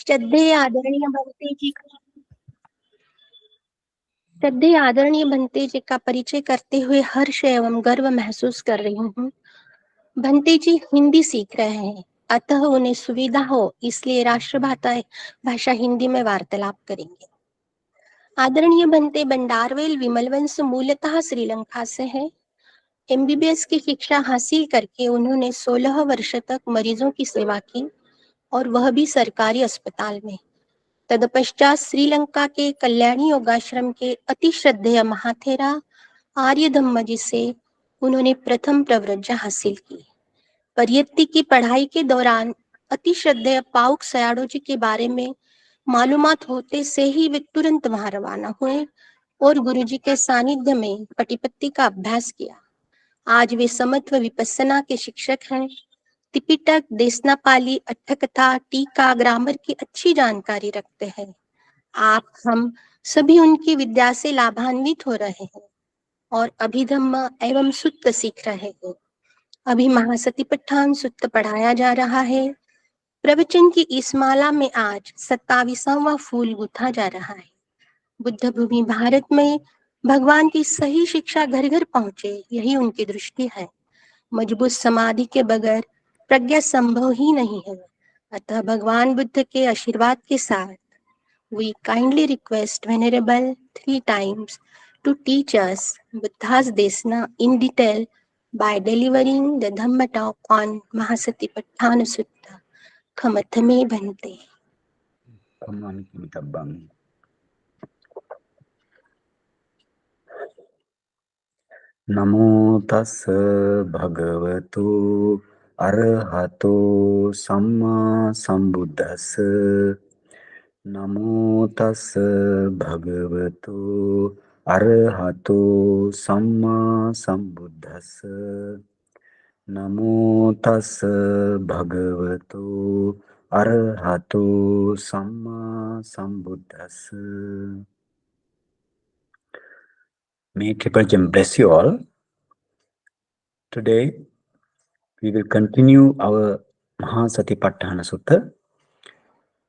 श्रद्धेय आदरणीय भंते जी का परिचय करते हुए हर्ष एवं गर्व महसूस कर रही हूँ। भंते जी हिंदी सीख रहे हैं, अतः उन्हें सुविधा हो इसलिए भाषा हिंदी में वार्तालाप करेंगे। आदरणीय भंते बंडारवेल विमलवंश मूलतः श्रीलंका से है। एमबीबीएस की शिक्षा हासिल करके उन्होंने 16 वर्ष तक मरीजों की सेवा की और वह भी सरकारी अस्पताल में। तदपश्चात श्रीलंका के कल्याणी योगाश्रम के अति श्रद्धेय महाथेरा आर्य धम्म जी से उन्होंने प्रथम प्रव्रज्जा हासिल की। परियत्ति की पढ़ाई के दौरान अति श्रद्धेय पाउक सयाड़ो जी के बारे में मालूमात होते से ही वे तुरंत वहां रवाना हुए और गुरु जी के सानिध्य में पटिपत्ति का अभ्यास किया। आज वे समत्व विपस्सना के शिक्षक हैं। त्रिपिटक, देशनापाली, अट्ठकथा, टीका, ग्रामर की अच्छी जानकारी रखते हैं। आप हम सभी उनकी विद्या से लाभान्वित हो रहे हैं और अभिधम्म एवं सुत्त सीख रहे हैं। अभी महासतिपट्ठान सुत्त पढ़ाया जा रहा है। प्रवचन की इस माला में आज 27वां फूल गुथा जा रहा है। बुद्ध भूमि भारत में भगवान की सही शिक्षा घर घर पहुंचे, यही उनकी दृष्टि है। मजबूत समाधि के बगैर प्रज्ञा संभव ही नहीं है। अतः भगवान बुद्ध के आशीर्वाद के साथ we kindly request Venerable 3 times to teach us Buddha's Desana in detail by delivering the Dhamma talk on Mahāsatipatthana Sutta. Khamathame Bhante. Namo tassa bhagavato arahato samma sambuddhassa. Namo tassa bhagavato arahato samma sambuddhassa. Namo tassa bhagavato arahato samma sambuddhassa. May Triple Gem bless you all. Today we will continue our Mahāsatipatthana Sutta.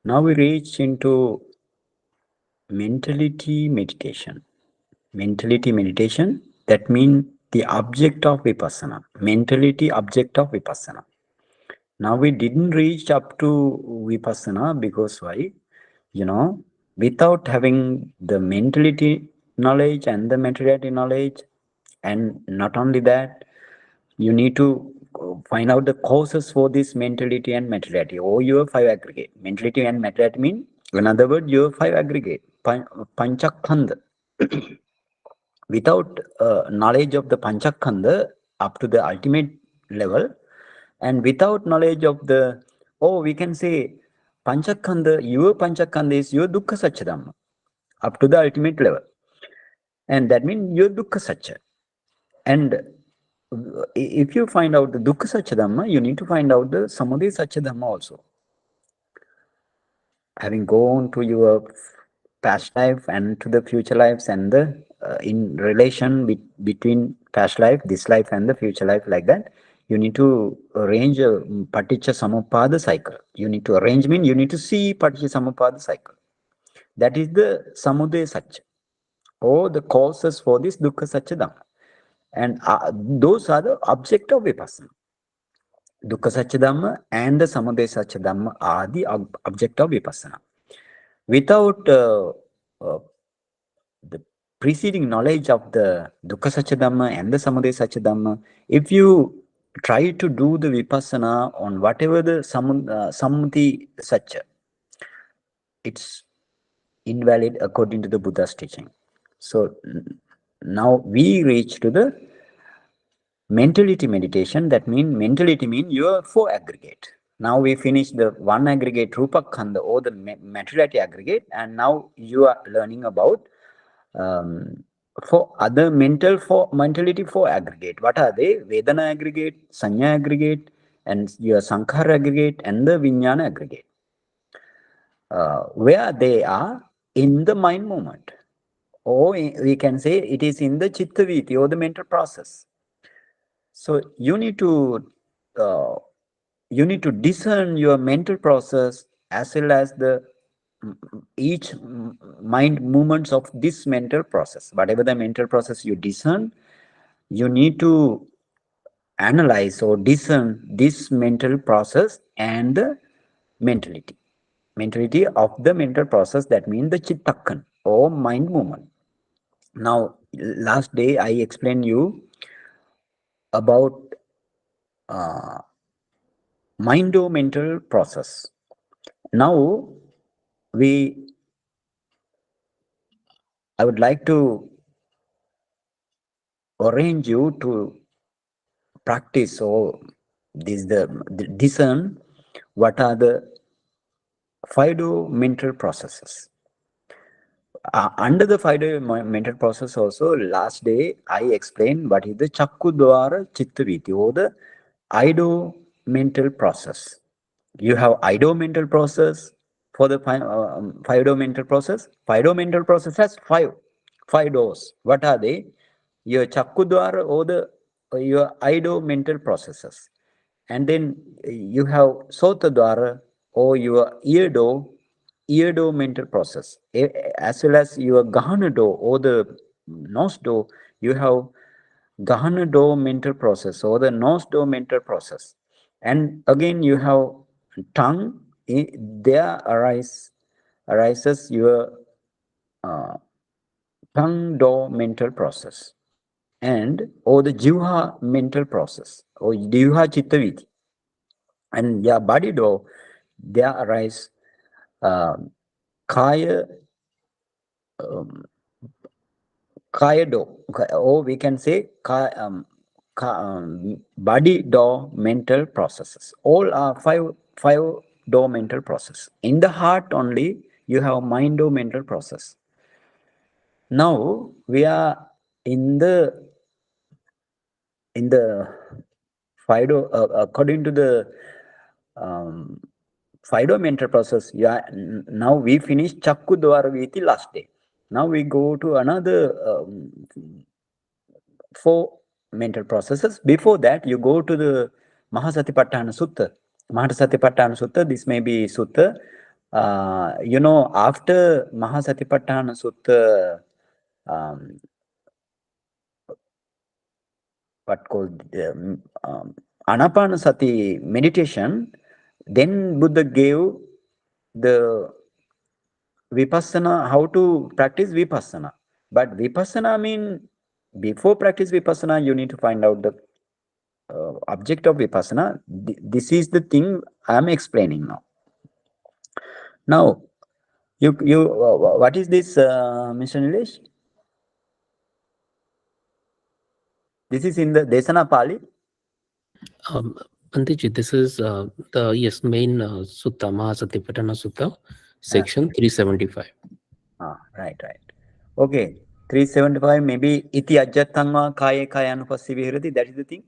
Now we reach into mentality meditation. Mentality meditation, that means the object of vipassana. Mentality object of vipassana. Now we didn't reach up to vipassana because why? Without having the mentality knowledge and the materiality knowledge, and not only that, you need to find out the causes for this mentality and materiality, or your 5 aggregate. Mentality and materiality mean, in other words, your 5 aggregate, panchakhanda. Without knowledge of the panchakhanda up to the ultimate level, and without knowledge of the, we can say, panchakhanda, your panchakhanda is your dukkha satchidhamma, up to the ultimate level. And that means your dukkha satcha. And if you find out the dukkha satchidhamma, you need to find out the samudaya satchidhamma also. Having gone to your past life and to the future lives, and the in relation between past life, this life, and the future life, like that, you need to arrange a paticca samuppada cycle. You need to arrange mean you need to see paticca samuppada cycle. That is the samudaya satcha, or the causes for this dukkha satchidhamma. And those are the object of vipassana. Dukkha satchidhamma and the samudaya satchidhamma are the object of vipassana. Without the preceding knowledge of the dukkha satchidhamma and the samudaya satchidhamma, if you try to do the vipassana on whatever the samuti satcha, it's invalid according to the Buddha's teaching. So now we reach to the mentality meditation. That means mentality means your 4 aggregate. Now we finish the 1 aggregate rupakhanda, or the materiality aggregate, and now you are learning about for other mentality 4 aggregate. What are they? Vedana aggregate, sanya aggregate, and your sankhara aggregate, and the vijnana aggregate. Where they are in the mind movement, or we can say it is in the chitta viti, or the mental process. So you need to discern your mental process as well as the each mind movements of this mental process. Whatever the mental process you discern, you need to analyze or discern this mental process and the mentality of the mental process, that means the chittakan or mind movement. Now, last day I explained you about mind or mental process. Now I would like to arrange you to practice or the discern what are the five mental processes. Under the five mental process also, last day I explained what is the chakku dwara chitta viti or the ido mental process. You have ido mental process for the five mental process. Five mental process has five doors. What are they? Your chakku dwara or the your ido mental processes. And then you have sota dwara or your ear door mental process, as well as your gahana door or the nose door. You have gahana door mental process or the nose door mental process. And again you have tongue. There arises your uh, tongue door mental process, and or the jivha mental process or jivha chittaviti. And your body door, there arise kaya kaya door, or we can say body door mental processes. All are five door mental process. In the heart only you have mind door mental process. Now we are in the Fido, according to the um, Fido mental process, yeah, now we finished Chakku Dvaraviti last day. Now we go to another four mental processes. Before that, you go to the Mahāsatipatthana Sutta. Mahāsatipatthana Sutta, this may be Sutta. After Mahāsatipatthana Sutta, um, what called Anapanasati meditation, then Buddha gave the vipassana, how to practice vipassana. But vipassana mean, before practice vipassana, you need to find out the object of vipassana. This is the thing I am explaining now. Now, what is this, Mr. Nilesh? This is in the Desana Pali. Bhanteji, this is the main Sutta, Mahasatipatthana Sutta, section 375. Right. Okay, 375, maybe iti ajjatangva kaya kayanupassī vihirati, that is the thing.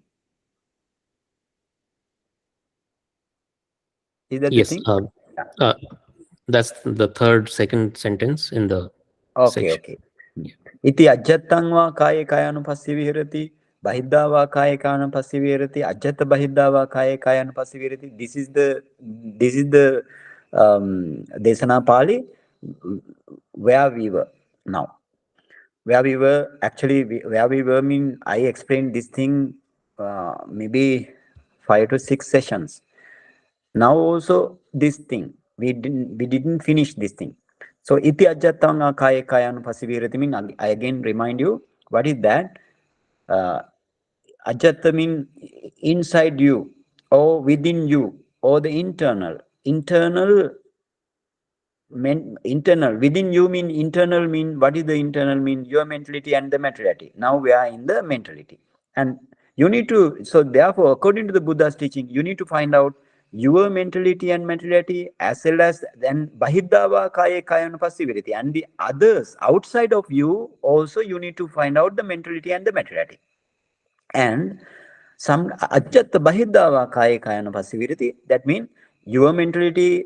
Is that the thing? That's the second sentence in the section. Okay. Iti ajjatangva kaya kayanupassī vihirati, bahiddhava kaya kayanupassī vihirati, ajjata bahiddhava kaya kayanupassī vihirati. This is the Desana Pali where we were now. Where we were mean, I explained this thing maybe 5 to 6 sessions. Now also this thing we didn't finish this thing. So iti ajjatanga kaya kayanupassī mean, I again remind you what is that. Ajjata mean inside you or within you or the internal within you mean internal mean, what is the internal mean? Your mentality and the materiality. Now we are in the mentality, and you need to, so therefore according to the Buddha's teaching, you need to find out your mentality and materiality, as well as then bahiddhava kaya kayanupassī, and the others outside of you also you need to find out the mentality and the materiality. And some ajjata bahiddhava kaya kayanupassī, that means your mentality,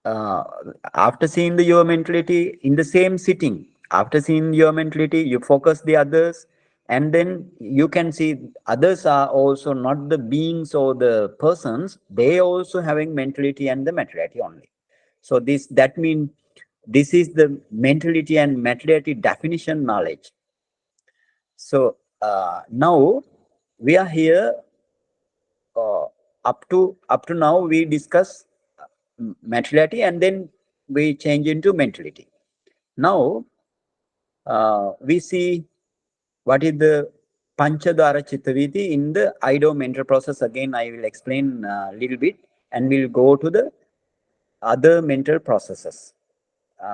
after seeing your mentality in the same sitting, after seeing your mentality, you focus the others, And then you can see others are also not the beings or the persons, they also having mentality and the materiality only. So that means this is the mentality and materiality definition knowledge. So now we are here, up to now we discuss materiality, and then we change into mentality. Now we see what is the Panchadhara Chittaviti in the Ido mental process. Again, I will explain a little bit, and we'll go to the other mental processes.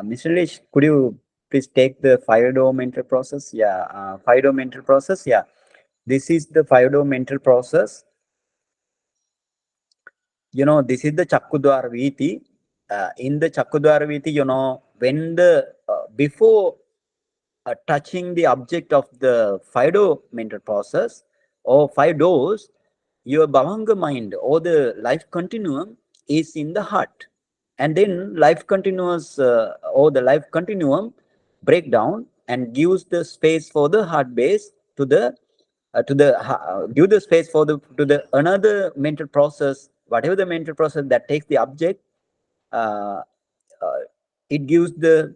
Mr. Lish, could you please take the 5-door mental process? Yeah, 5-door mental process. Yeah, this is the 5-door mental process. This is the Chakkudwara Viti. In the Chakkudwara Viti, when the before touching the object of the 5-door mental process or 5 doors, your Bhavanga mind or the life continuum is in the heart. And then life continuous or the life continuum break down and gives the space for the heart base to the give the space for the to the another mental process, whatever the mental process that takes the object, uh, uh, it gives the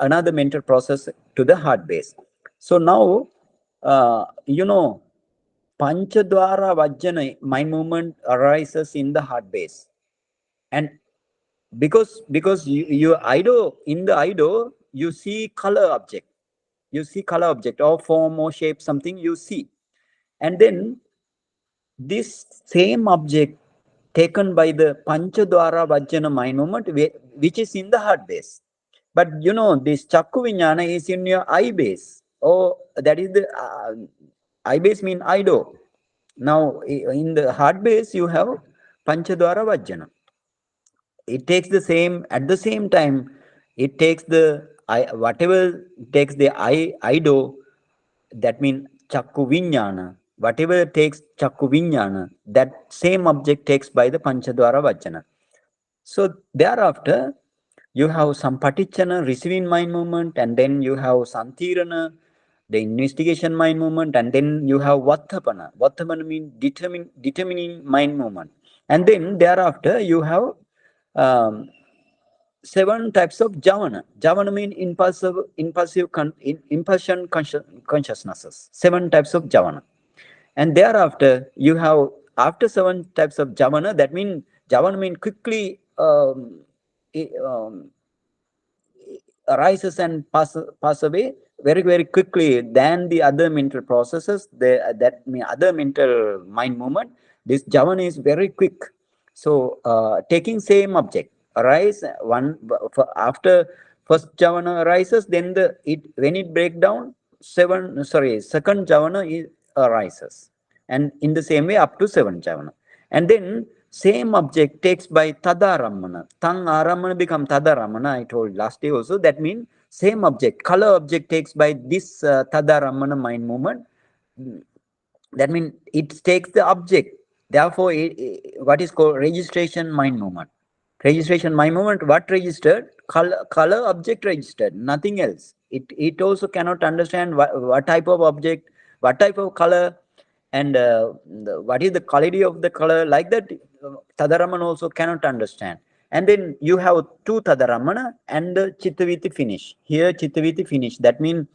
another mental process to the heart base. So now Panchadwara Vajjana mind movement arises in the heart base. And because you Ido, in the Ido, you see color object. You see color object or form or shape, something you see. And then this same object taken by the Panchadwara Vajjana mind movement, which is in the heart base. But this Chakku Vijnana is in your eye base. Oh, that is the eye base mean Ido. Now, in the heart base, you have Panchadwara Vajjana. It takes the same, at the same time, it takes the whatever takes the Ido, that means Chakku Vijnana. Whatever takes Chakku Vijnana, that same object takes by the Panchadwara Vajjana. So thereafter, you have some Patichana, receiving mind movement, and then you have Santirana, the investigation mind movement, and then you have Vattapana. Vattapana means determining mind movement. And then thereafter, you have 7 types of Javana. Javana means impulsion consciousnesses. 7 types of Javana. And thereafter, you have, after 7 types of Javana, that means Javana means quickly arises and pass away very, very quickly than the other mental processes, that mean other mental mind movement. This Javana is very quick. So taking same object arise after first Javana arises, then when it break down, second Javana arises, and in the same way up to 7 Javana. And then same object takes by Tadaramana. Tang Aramana become Tadaramana, I told last day also. That means same object, color object takes by this Tadaramana mind movement. That means it takes the object. Therefore, what is called registration mind movement. Registration mind movement, what registered? Color object registered, nothing else. It also cannot understand what type of object, what type of color, and what is the quality of the color. Like that, Tadaramana also cannot understand. And then you have 2 Tadaramana and the Chittaviti finish. Here Chittaviti finish. That means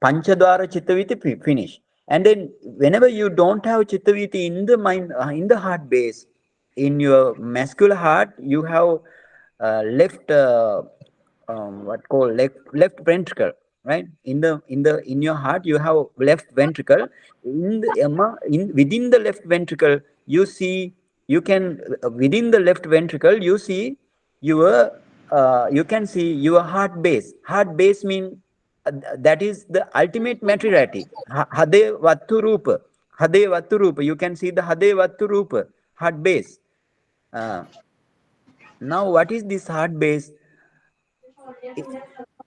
Panchadwara Chittaviti finish. And then whenever you don't have Chittaviti in the mind, in the heart base, in your muscular heart, you have left what called left ventricle, right? In your heart, you have left ventricle. Within the left ventricle, you can within the left ventricle, you see your you can see your heart base. Heart base means that is the ultimate materiality. Hade Vattu Rupa. Hade Vattu Rupa. You can see the Hade Vattu Rupa, heart base. Now, what is this heart base?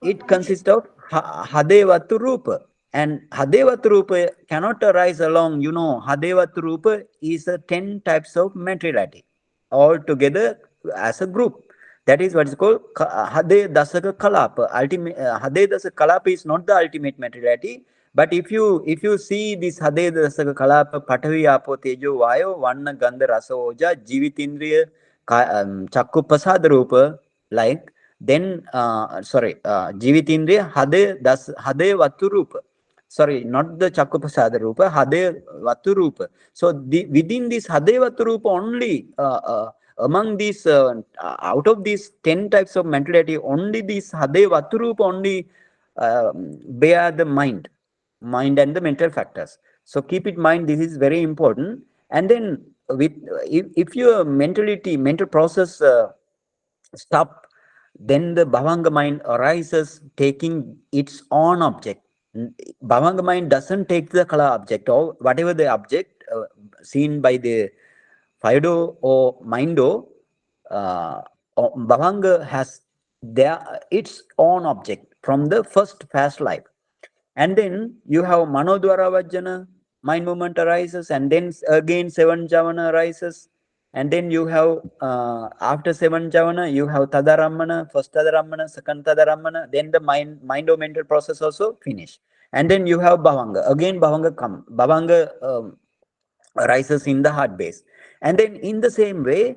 It consists of Hadevatu Rupa. And Hadevatu Rupa cannot arise along, Hadevatu Rupa is 10 types of materiality all together as a group. That is what is called Hade Dasaka Kalapa. Hade Dasaka Kalapa is not the ultimate materiality, But if you see this Hade Dasaka Kalapa Patavi Apo Tejo Vayo Vanna Gandha Rasa Oja Jivitindriya Chakku Pasada Rupa, like then Jivitindriya Hade Vatu Rupa. Sorry, not the Chakku Pasada Rupa, Hade Vatu Rupa. So within this Hade Vatu Rupa only, among these out of these 10 types of mentality, only this Hade Vatu Rupa only bear the mind and the mental factors. So keep in mind, this is very important. And then with if your mental process stop, then the bhavanga mind arises taking its own object. Bhavanga mind doesn't take the color object or whatever the object seen by the Fido or Mindo. Bhavanga has its own object from the first fast life. And then you have Manodwara Vajjana, mind movement arises, and then again seven Javana arises. And then you have, after seven Javana, you have Tadarammana, first Tadarammana, second Tadarammana, then the mind or mental process also finish. And then you have Bhavanga. Again Bhavanga come. Bhavanga arises in the heart base. And then in the same way,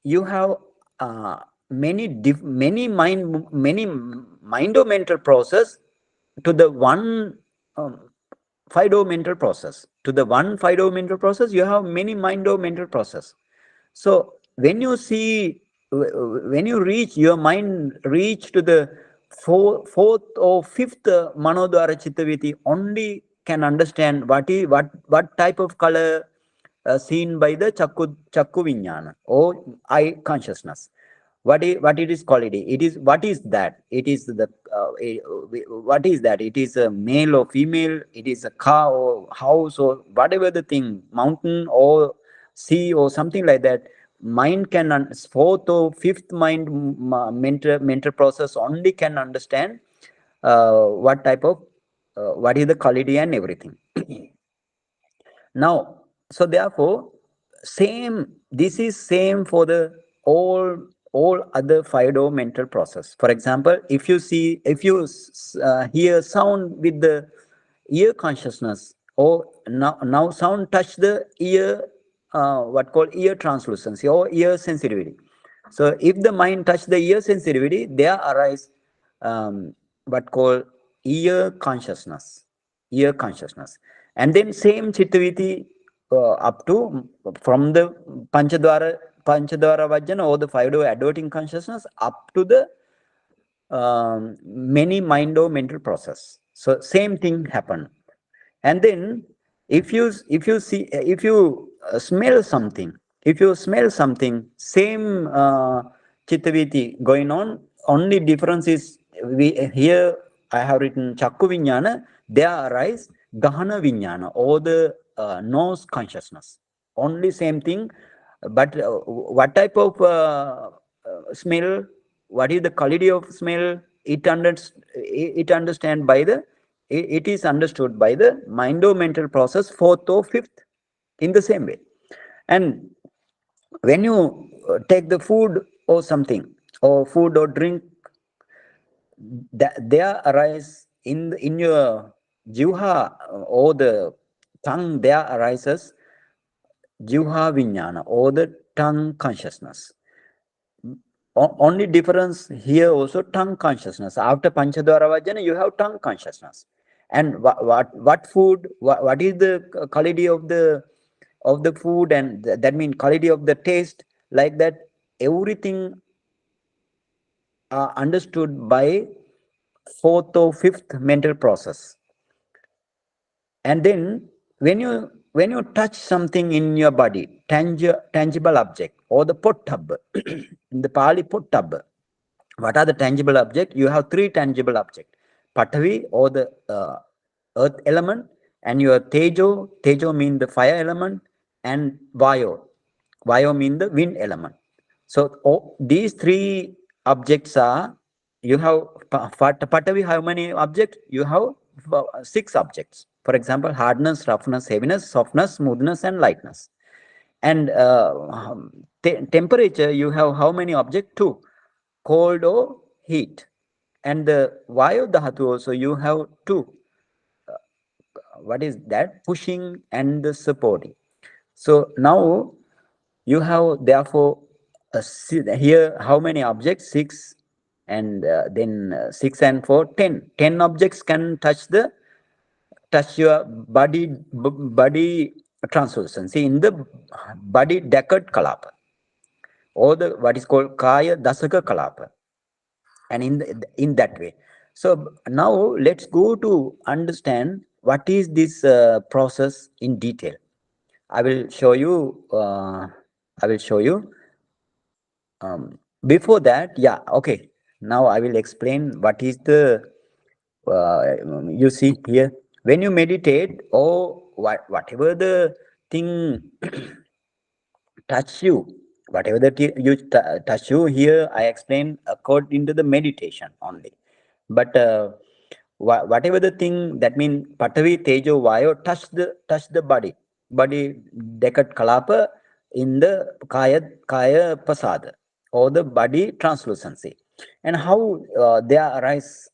you have many mind or mental process to the one Fido mental process. To the one Fido mental process, you have many mind or mental process. So when you reach your mind reach to the fourth or fifth Manodwara Chittaviti, only can understand what type of color seen by the Chakku Vijnana or eye consciousness. What it is quality? It is what is that? It is the what is that? It is a male or female. It is a car or house or whatever the thing, mountain or sea or something like that. Mind can fourth or fifth mind mental process only can understand what type of what is the quality and everything. Now, so therefore, this is same for the all other Fido mental process. For example, if you hear sound with the ear consciousness, or now sound touch the ear, what called ear translucency or ear sensitivity. So if the mind touch the ear sensitivity, there arise what called ear consciousness. And then same Chittaviti up to from the Panchadwara Vajjana or the Fido adverting consciousness up to the many mind or mental process. So same thing happen. And then if you smell something, same Chittaviti going on, only difference is here I have written Chakku Vijnana, there arise Gahana Vijnana or the nose consciousness. Only same thing, but what type of smell, what is the quality of smell, it understand by the it is understood by the mind or mental process fourth or fifth in the same way. And when you take the food or something or food or drink, there arise in your jivha or the tongue, there arises jivha vijnana or the tongue consciousness. Only difference here also tongue consciousness. After Panchadwara Vajjana, you have tongue consciousness. And what food, what is the quality of the food, and that means quality of the taste, like that, everything understood by fourth or fifth mental process. And then when you touch something in your body, tangible object or the pottab, in the Pali pottab, what are the tangible objects? You have three tangible objects: Patavi or the earth element, and your Tejo mean the fire element, and Vayo mean the wind element. So these three objects are, you have Patavi, how many objects? You have 6 objects. For example, hardness, roughness, heaviness, softness, smoothness, and lightness. And temperature, you have how many objects? 2. Cold or heat. And the Vayu Dhatu also, you have 2. what is that? Pushing and the supporting. So now you have therefore here how many objects? 6, and then 6 and 4, 10. 10 objects can touch your body translucency in the body decad kalapa, or the what is called kaya dasaka kalapa, and in that way. So now let's go to understand what is this process in detail. I will show you. Before that, yeah, okay. Now I will explain what is the. You see here, when you meditate, or whatever the thing touch you, whatever that you touch you here, I explain according to the meditation only. But whatever the thing, that means Patavi, Tejo, Vayo touch the body dekat kalapa in the kaya pasada, or the body translucency, and how there arise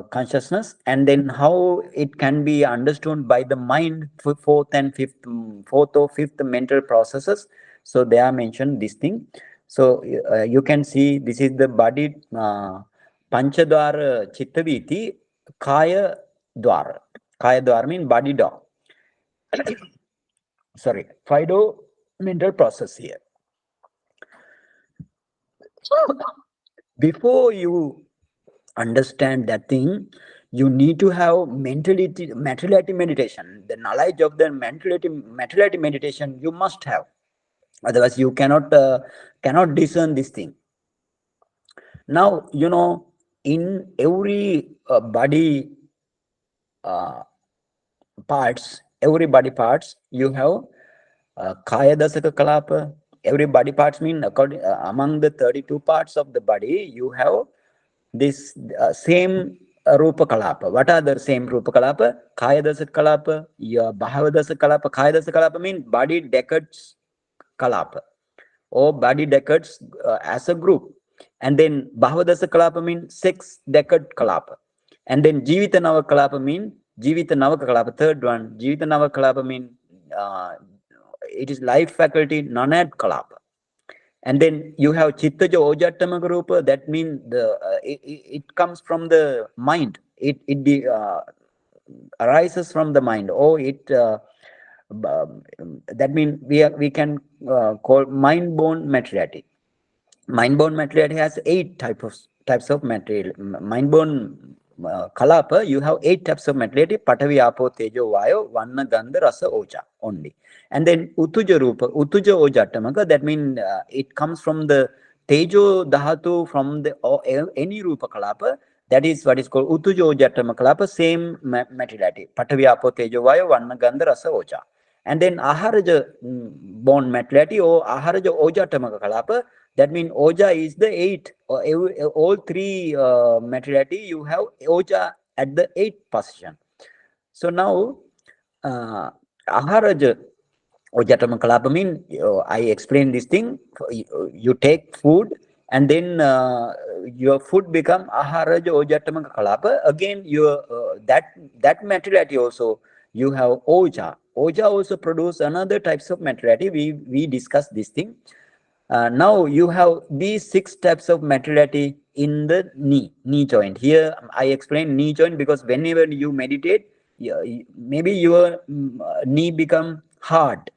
consciousness, and then how it can be understood by the mind, fourth or fifth mental processes. So they are mentioned this thing. So you can see this is the body Panchadwara Chittaviti Kaya Dwara. Kaya Dwara means body door. Sorry, Fido mental process here. Before you understand that thing, you need to have materiality meditation. The knowledge of the materiality meditation you must have. Otherwise, you cannot discern this thing. Now, in every body parts, you have kaya dasaka kalapa. Every body parts mean among the 32 parts of the body, you have this same rupa kalapa. What are the same rupa kalapa? Kaya dasaka kalapa, bhava dasaka kalapa. Kaya dasaka kalapa mean body decades kalapa, or body decades as a group. And then Bhavadasa Kalapa means 6 decade Kalapa. And then Jivita Nava Kalapa means Jivita Nava Kalapa, third one. Jivita Nava Kalapa means it is life faculty, Nanad Kalapa. And then you have Chittaja Ojattama Rupa, that means it comes from the mind. It arises from the mind, or it that means we can call mind-born materiality. Mind-born materiality has 8 types of material. Mind-born kalapa, you have 8 types of materiality: Patavi, Apo, Tejo, Vayo, Vanna, Gandha, Rasa, Oja only. And then Utuja Rupa, Utuja Ojattamaka, that means it comes from the Tejo Dhatu, from the any Rupa kalapa. That is what is called Utuja Ojattamaka kalapa, same materiality: Patavi, Apo, Tejo, Vayo, Vanna, Gandha, Rasa, Oja. And then Aharaja born materiality, or Aharaja Ojattamaka kalapa, that means Oja is the 8. All 3 materiality, you have Oja at the 8th position. So now Aharaja Ojatama Kalapa means, I explain this thing. You take food, and then your food become Aharaja Ojatama Kalapa. Again, your that materiality also, you have Oja. Oja also produce another types of materiality. We discussed this thing. Now you have these 6 types of materiality in the knee joint. Here I explain knee joint because whenever you meditate, maybe your knee become hard,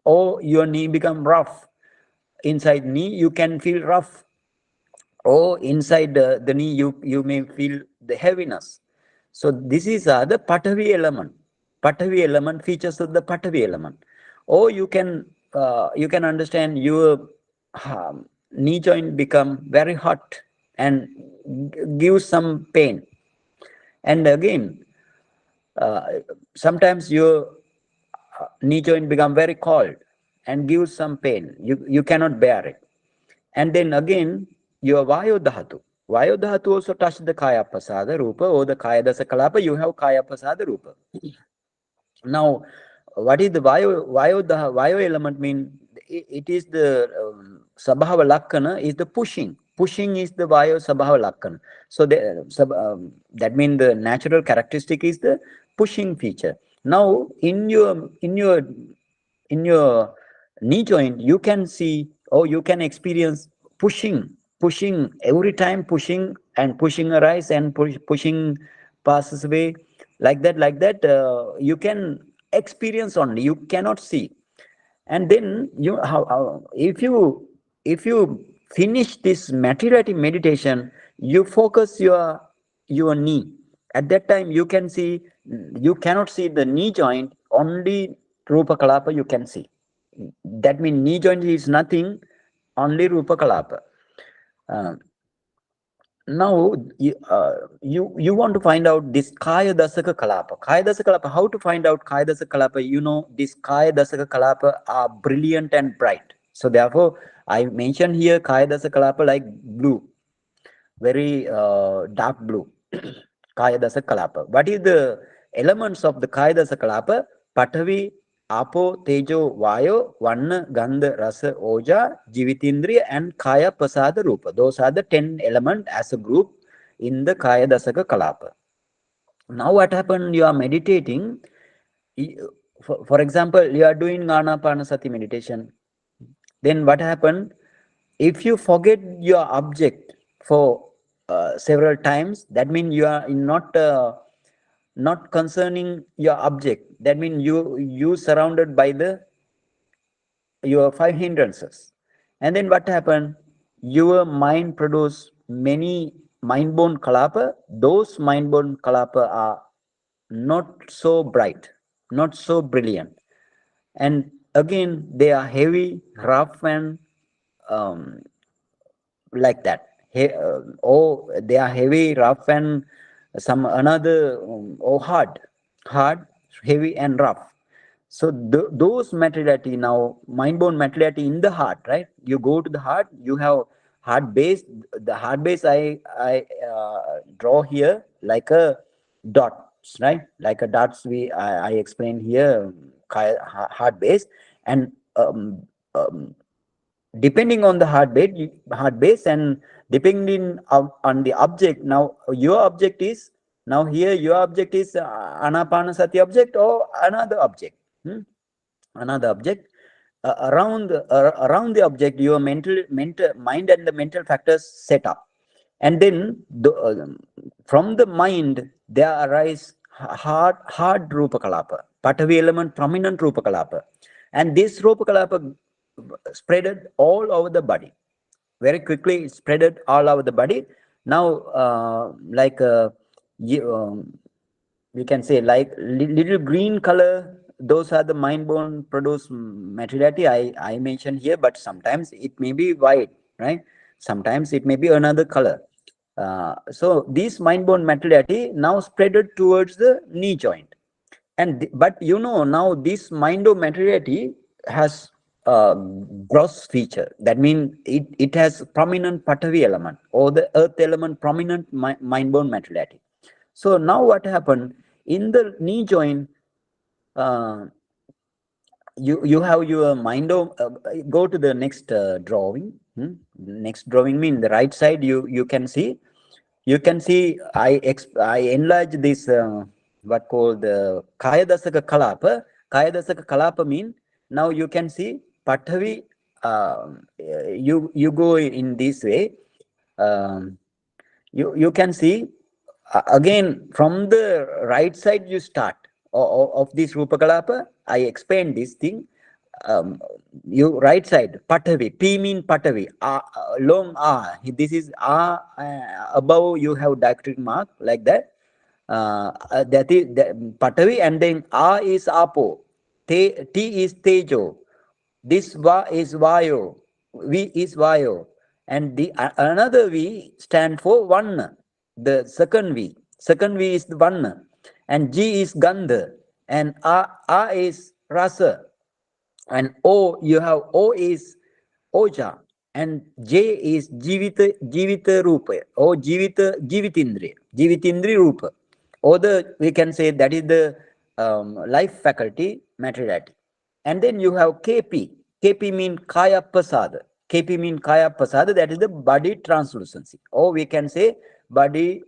or your knee become rough. Inside knee you can feel rough, or inside the knee you may feel the heaviness. So this is the Patavi element. Patavi element, features of the Patavi element. Or you can understand your knee joint become very hot and give some pain. And again, sometimes your knee joint become very cold and give some pain. You cannot bear it. And then again, your Vayo Dhatu. Vayo Dhatu also touch the Kaya Pasada Rupa, or the Kaya Dasa Kalapa, you have Kaya Pasada Rupa. Now, what is the Vayo element mean? It is the Sabhava Lakkana is the pushing. Pushing is the Vayo Sabhava Lakkana. So that means the natural characteristic is the pushing feature. Now in your knee joint, you can see, or you can experience pushing every time, pushing and pushing arise and pushing passes away, like that. You can experience only, you cannot see. And then you if you finish this materiality meditation, you focus your knee. At that time you can see, you cannot see the knee joint, only rupa kalapa you can see. That means knee joint is nothing, only rupa kalapa. Now you want to find out this kaya dasaka kalapa. Kaya dasaka kalapa, how to find out kaya dasaka kalapa? You know, this kaya dasaka kalapa are brilliant and bright. So therefore I mentioned here kaya dasaka kalapa like blue, very dark blue. Kaya dasaka kalapa. What is the elements of the kaya dasaka kalapa? Patavi, Apo, Tejo, Vayo, Vanna, Gandha, Rasa, Oja, Jivitindriya, and Kaya, Pasada, Rupa. Those are the 10 elements as a group in the Kaya Dasaka Kalapa. Now what happened? You are meditating. For example, you are doing Anapanasati meditation. Then what happened? If you forget your object for several times, that means you are not concerning your object. That means you surrounded by your 5 hindrances. And then what happened? Your mind produce many mind-born kalapa. Those mind-born kalapa are not so bright, not so brilliant. And again, they are heavy, rough, and like that. They are heavy, rough, and some another, hard, heavy, and rough. So those materiality, now mind-born materiality in the heart, right? You go to the heart, you have heart base. The heart base I draw here like a dots, right? Like a dots I explain here, heart base. And depending on the heart base, and depending on the object. Now your object is, now here your object is anapanasati object or another object. Another object. Around the object, your mental mind and the mental factors set up. And then from the mind there arise hard rupa kalapa, patavi element prominent rupa kalapa. And this rupa kalapa spreaded all over the body. Very quickly it spreaded all over the body. Now we can say like little green color, those are the mind-born produced materiality I mentioned here. But sometimes it may be white, right? Sometimes it may be another color. So this mind-born materiality now spreaded towards the knee joint. And but now this mind-born materiality has gross feature. That means it has prominent patavi element, or the earth element prominent mind-born materiality. So now what happened in the knee joint? You have your mind. Go to the next drawing. Next drawing means the right side. You can see. I enlarge this what called the Kaya Dasaka Kalapa. Kaya Dasaka Kalapa mean, now you can see Patavi. You go in this way. You can see again from the right side you start of this Rupa Kalapa. I explained this thing. You right side Patavi, P mean Patavi, long this is above you have diacritic mark like that. That is Patavi, and then is Apo, T is Tejo, this Va is Vayo, V is Vayo, and the another V stand for Vanna. The second V is Vanna, and G is Gandha, and A is Rasa, and you have O is Oja, and J is Jivita Rupa, or Jivitindri Rupa, or we can say that is the life faculty materiality. And then you have KP mean Kaya Pasada. KP mean Kaya Pasada, that is the body translucency, or we can say body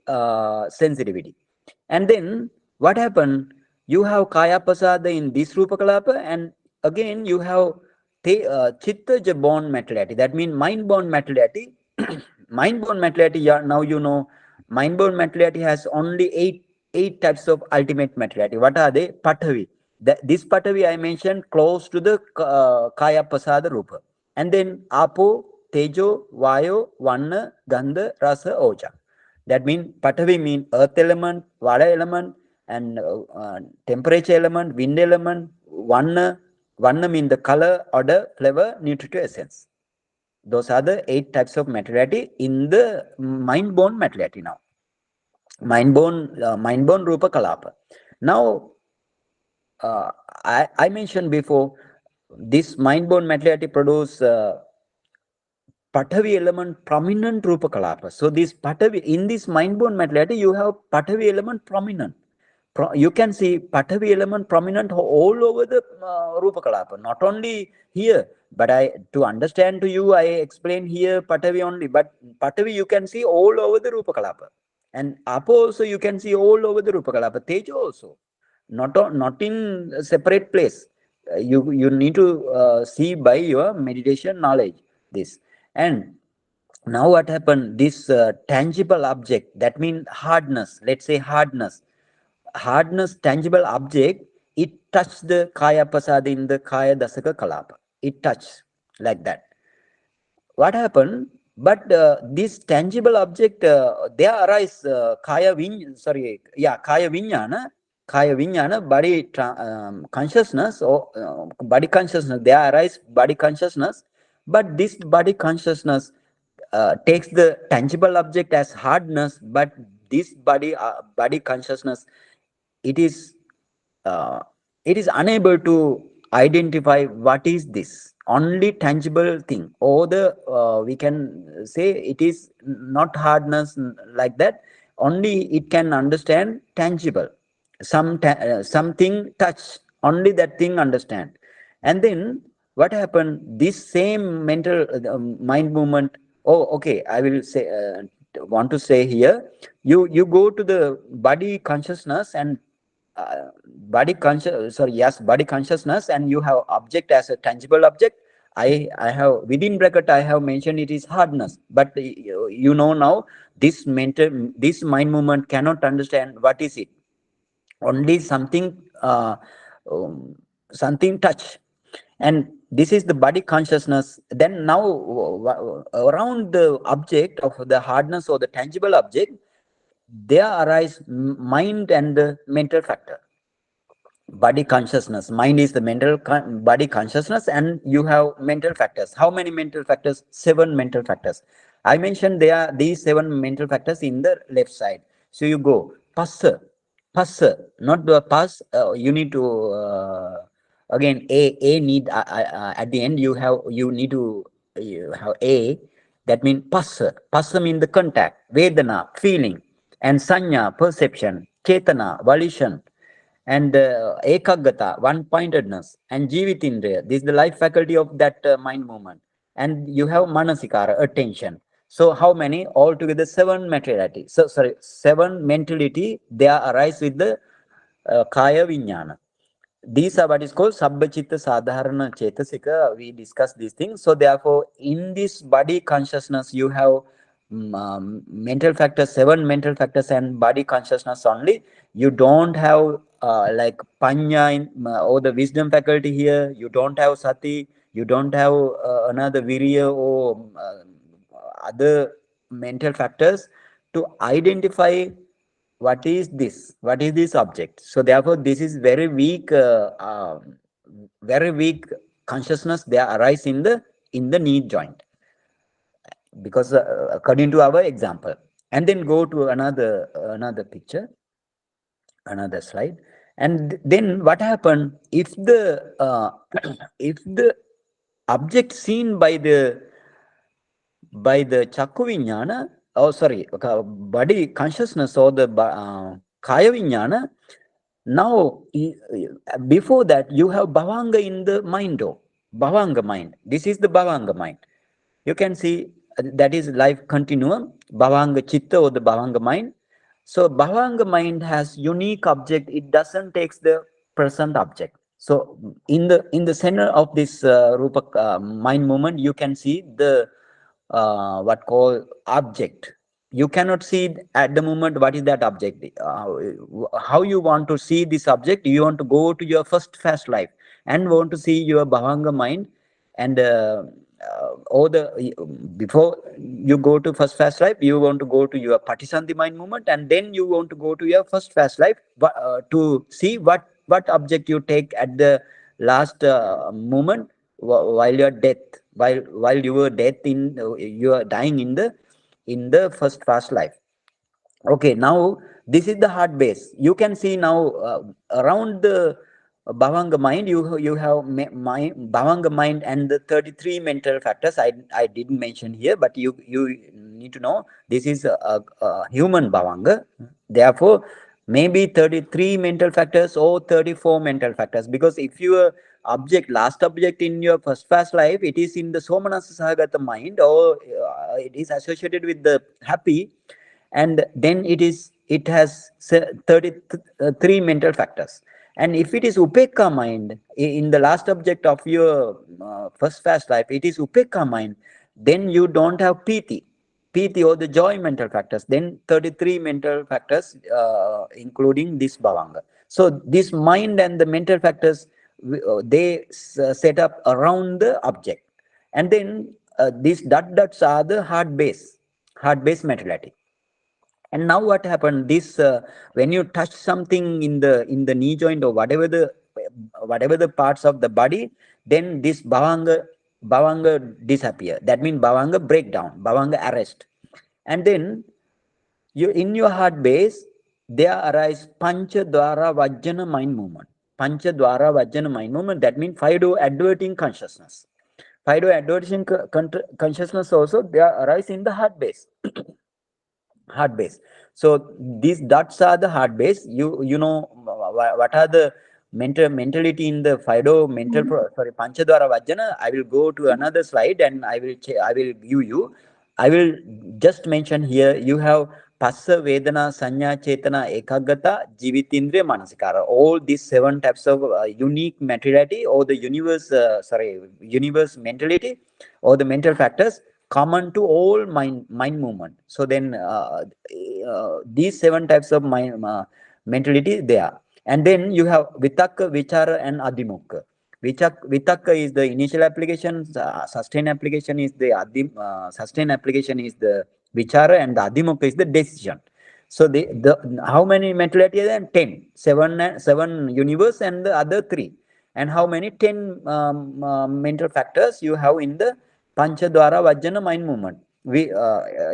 sensitivity. And then what happened? You have kaya pasada in this rupa kalapa, and again you have chitta born materiality. That means mind born materiality. Mind born materiality, now you know, mind born materiality has only eight types of ultimate materiality. What are they? Pathavi. This Pathavi I mentioned close to the kaya pasada rupa. And then apo, tejo, vayo, vanna, gandha, rasa, oja. That means Pathavi means earth element, vada element, and temperature element, wind element, vanna. Vanna means the color, odor, flavor, nutritive essence. Those are the 8 types of materiality in the mind-born materiality now. Mind-born rupa kalapa. Now, I mentioned before, this mind-born materiality produce Pathavi element prominent rupa kalapa. So this Pathavi, in this mind-born materiality, you have Pathavi element prominent. You can see Pathavi element prominent all over the rupa kalapa, not only here, but to understand to you, I explain here Pathavi only, but Pathavi you can see all over the rupa kalapa. And Apo also you can see all over the rupa kalapa. Tejo also, not in a separate place. You need to see by your meditation knowledge this. And now what happened? This tangible object, that means hardness, let's say hardness, tangible object, it touched the kaya pasada in the kaya dasaka kalapa. It touched like that. What happened? But this tangible object, there arise kaya vinyana, body consciousness, or body consciousness. There arise body consciousness, but this body consciousness takes the tangible object as hardness, but this body consciousness, it is uh, unable to identify what is this only tangible thing, or the we can say it is not hardness like that. Only it can understand tangible, something touch, only that thing understand. And then what happened? This same mental mind movement. Oh, okay, I will say want to say here, you go to the body consciousness and body consciousness, and you have object as a tangible object. I have within bracket I have mentioned it is hardness, but you know now this mind movement cannot understand what is it, only something something touch. And this is the body consciousness. Then now around the object of the hardness or the tangible object, there arise mind and the mental factor. Body consciousness, mind is the body consciousness, and you have mental factors. How many mental factors? 7 mental factors. I mentioned there are these 7 mental factors in the left side. So you go passa, not the pass. You need to again a need at the end. You need to have a. That means passa means the contact, vedana feeling, and sanya perception, chetana volition, and ekaggata one-pointedness, and jivitindriya, this is the life faculty of that mind movement. And you have manasikara, attention. So how many? Altogether 7 materiality. So sorry, 7 mentality, they arise with the kaya vinyana. These are what is called sabbachitta sadharana chetasika. We discuss these things. So therefore, in this body consciousness, you have mental factors, 7 mental factors, and body consciousness only. You don't have like panya or the wisdom faculty here. You don't have sati. You don't have another virya or other mental factors to identify what is this object. So therefore this is very weak consciousness they arise in the knee joint, because according to our example. And then go to another picture, another slide. And then what happened if the if the object seen by the chakku vinyana, body consciousness, or the kaya vinyana. Now, before that, you have bhavanga in the mind. Bhavanga mind. This is the bhavanga mind. You can see that is life continuum. Bhavanga chitta or the bhavanga mind. So Bhavanga mind has unique object. It doesn't take the present object. So in the center of this Rupa mind movement, you can see the what called object. You cannot see at the moment what is that object. How you want to see this object? You want to go to your first fast life and want to see your Bhavanga mind, and all the before you go to first fast life, you want to go to your Patisanti mind movement, and then you want to go to your first fast life to see what object you take at the last moment while you're death, while you were death in you are dying in the first fast life. Okay, now this is the heart base. You can see now around the Bhavanga mind, you have mind, Bhavanga mind and the 33 mental factors. I didn't mention here, but you need to know this is a human Bhavanga. Therefore, maybe 33 mental factors or 34 mental factors. Because if your last object in your first fast life, it is in the Somanasa Sahagata mind, or it is associated with the happy, and then it has 33 mental factors. And if it is upekka mind in the last object of your first fast life, it is upekka mind, then you don't have piti or the joy mental factors, then 33 mental factors including this bhavanga. So this mind and the mental factors, they set up around the object. And then these dots are the heart base mentality. And now what happened, this when you touch something in the knee joint or whatever the parts of the body, then this bhavanga disappear. That means bhavanga breakdown, bhavanga arrest. And then you in your heart base there arise pancha dwara vajjana mind movement. Pancha dwara vajjana mind movement, that means 5 door adverting consciousness. 5 door adverting consciousness also, they arise in the heart base. Heart base. So these dots are the heart base. You know what are the mentality in the Fido mental Panchadwara Vajjana. I will go to another slide and I will give you. I will just mention here. You have Passa, Vedana, Sanya, Chetana, Ekagata, Jivitindriya, Manasikara. All these 7 types of unique mentality, or the universe mentality, or the mental factors common to all mind movement. So then these 7 types of mind mentality there. And then you have Vitakka, Vichara and Adimukha. Vitakka is the initial application, sustained application is the sustained application is the Vichara, and the Adimukha is the decision. So the how many mentality are there? 10. 7 universe and the other 3. And how many? 10 mental factors you have in the Panchadwara Vajjana mind movement. We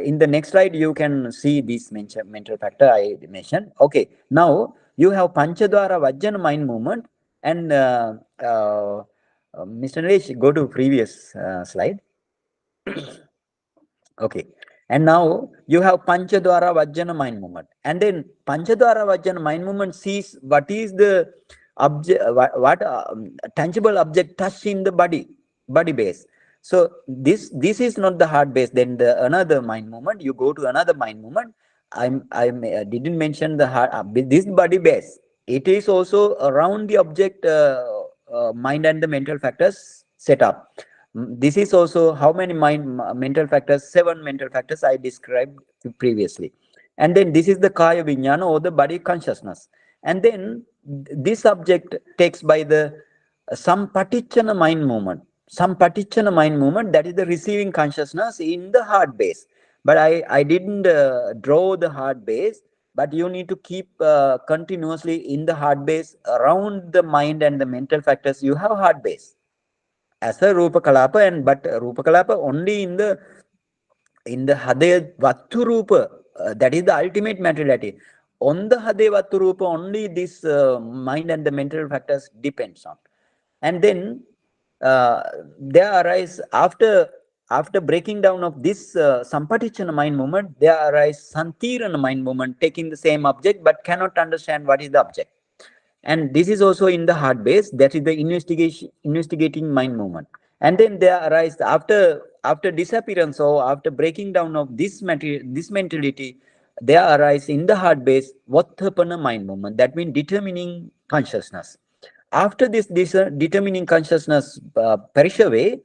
in the next slide you can see this mental factor I mentioned. Okay, now you have Panchadwara Vajjana mind movement, and Mr. Nilesh, go to previous slide. Okay, and now you have Panchadwara Vajjana mind movement, and then Panchadwara Vajjana mind movement sees what is the object, what tangible object touched in the body base. So this is not the heart base. Then the another mind movement, you go to another mind movement. I didn't mention the heart. This body base, it is also around the object mind and the mental factors set up. This is also how many mental factors? 7 mental factors I described previously. And then this is the kaya vijnana, or the body consciousness. And then this subject takes by the sampatichana mind movement. Sampatichana mind movement, that is the receiving consciousness in the heart base. But I didn't draw the heart base, but you need to keep continuously in the heart base around the mind and the mental factors. You have heart base as a Rupa Kalapa, and but Rupa Kalapa only in the Hade Vattu Rupa, that is the ultimate materiality. On the Hade Vattu Rupa only this mind and the mental factors depends on. And then there arise after breaking down of this Sampatichana mind movement, there arise Santirana mind movement, taking the same object but cannot understand what is the object. And this is also in the heart base, that is the investigating mind movement. And then there arise after disappearance or after breaking down of this mentality, they arise in the heart base, Vatthapana mind movement. That means determining consciousness. After this determining consciousness perishing away,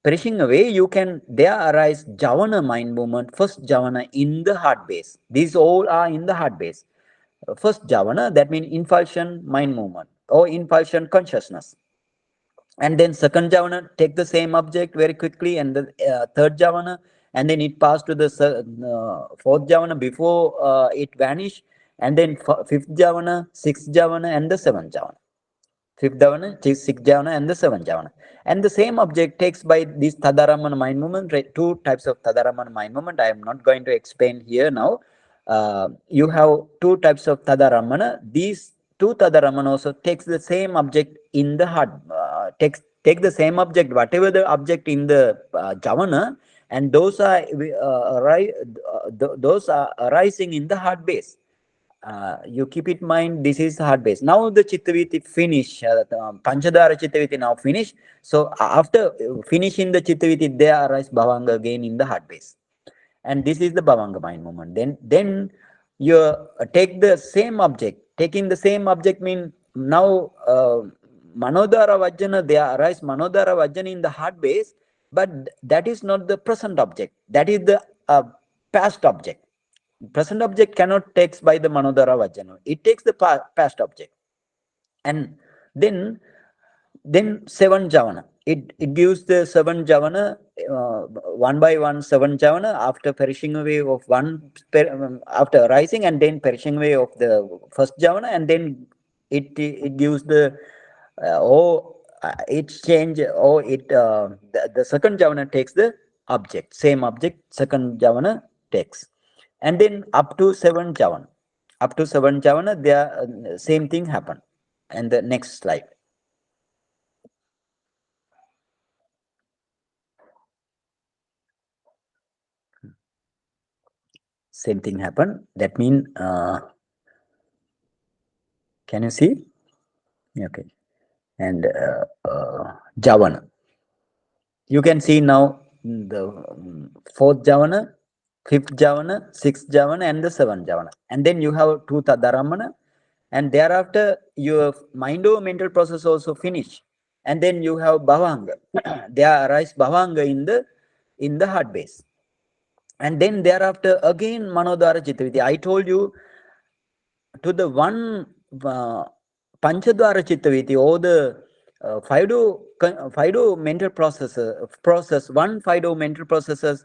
there arise Javana mind movement, first Javana in the heart base. These all are in the heart base. First Javana, that means impulsion mind movement or impulsion consciousness. And then second Javana, take the same object very quickly, and the third Javana, and then it passed to the fourth Javana before it vanished, and then fifth Javana, sixth Javana, and the seventh Javana. Fifth Javana, sixth Javana, and the seventh Javana. And the same object takes by this Tadaramana mind movement, right? Two types of Tadaramana mind movement. I am not going to explain here now. You have two types of Tadaramana. These two Tadaramana also takes the same object in the heart. Take the same object, whatever the object in the Javana, and those are arising in the heart base. You keep it in mind, this is heart base. Now the Chittaviti finish, Panchadara Chittaviti now finish. So after finishing the Chittaviti, there arise Bhavanga again in the heart base. And this is the Bhavanga mind movement. Then you take the same object. Taking the same object means now Manodara Vajjana, there arise Manodara Vajjana in the heart base, but that is not the present object. That is the past object. Present object cannot takes by the Manodara Vajjana. It takes the past object. And then seven Javana. It gives the seven Javana, one by one seven Javana after perishing away of one, after arising and then perishing away of the first Javana, and then it gives the the second Javana takes the object, same object, second Javana takes. And then up to seven Javana. Up to seven Javana, there same thing happen. And the next slide. Same thing happen. That means, can you see? Okay. And Javana. You can see now the fourth Javana, fifth Javana, sixth Javana, and the seventh Javana. And then you have two Tadaramana, and thereafter your mind over mental process also finish. And then you have Bhavanga. There arise Bhavanga in the heart base. And then thereafter again Manodara Chittaviti. I told you to the one Panchadwara Chittaviti, or the Fido mental process, one Fido mental process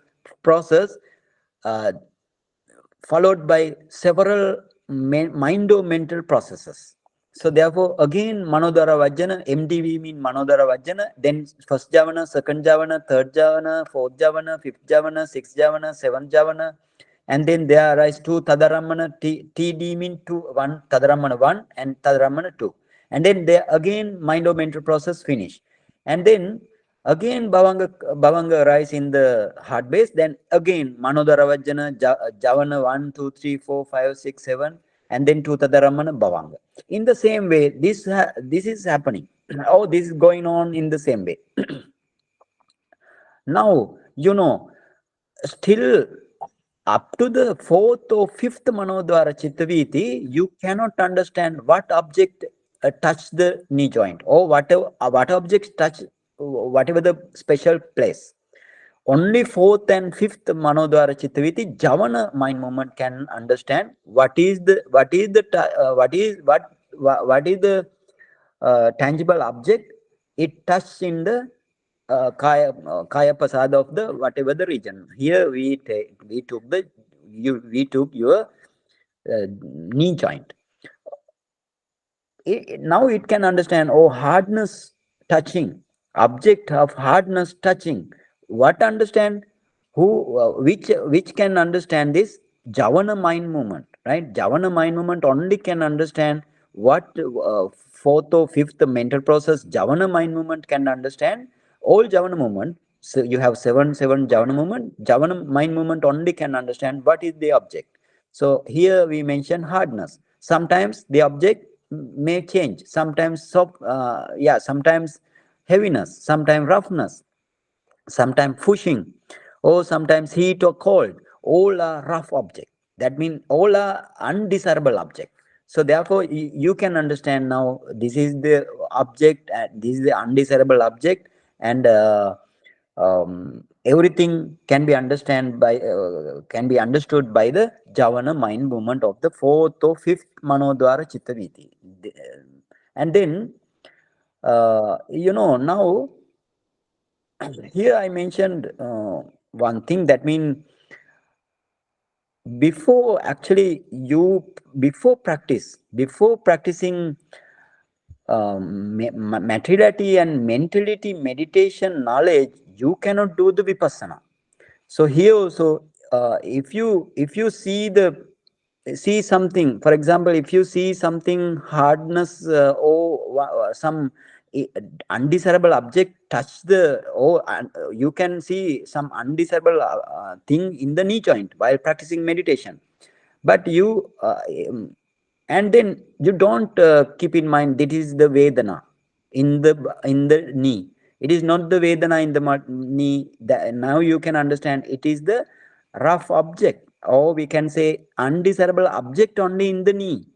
followed by several mind-mental processes. So therefore, again, Manodara Vajjana, MDV mean Manodara Vajjana, then first Javana, second Javana, third Javana, fourth Javana, fifth Javana, sixth Javana, seventh Javana, and then there arise two Tadaramana, TD mean two, one Tadaramana 1 and Tadaramana 2. And then there again, mind-mental process finish. And then again Bhavanga arise in the heart base, then again Manodara Vajjana, Javana 1, 2, 3, 4, 5, 6, 7, and then two Tadaramana Bhavanga. In the same way, this is happening. Oh, this is going on in the same way. Now, still up to the fourth or fifth Manodwara Chittaviti, you cannot understand what object touched the knee joint, or what objects touch whatever the special place. Only fourth and fifth Manodwara Chittaviti, Javana mind movement can understand what is the tangible object it touches in the kaya pasada of the whatever the region. Here we took your knee joint. Now it can understand, hardness touching, object of hardness touching. What understand? Which can understand this? Javana mind movement, right? Javana mind movement only can understand what fourth or fifth mental process Javana mind movement can understand. All Javana movement. So you have seven Javana movement. Javana mind movement only can understand what is the object. So here we mention hardness. Sometimes the object may change. Sometimes sometimes heaviness, sometimes roughness, sometimes pushing, or sometimes heat or cold. All are rough objects. That means all are undesirable object. So therefore, you can understand now this is the object and this is the undesirable object, and everything can be can be understood by the javana mind movement of the fourth or fifth manodwara chitta viti. And then now here I mentioned one thing, that means before practicing materiality and mentality meditation knowledge, you cannot do the vipassana. So here also, if you see something, for example, if you see something hardness or some undesirable object touch you can see some undesirable thing in the knee joint while practicing meditation, but and then you don't keep in mind that is the vedana in the knee. It is not the vedana in the knee. Now you can understand it is the rough object, or we can say undesirable object only in the knee.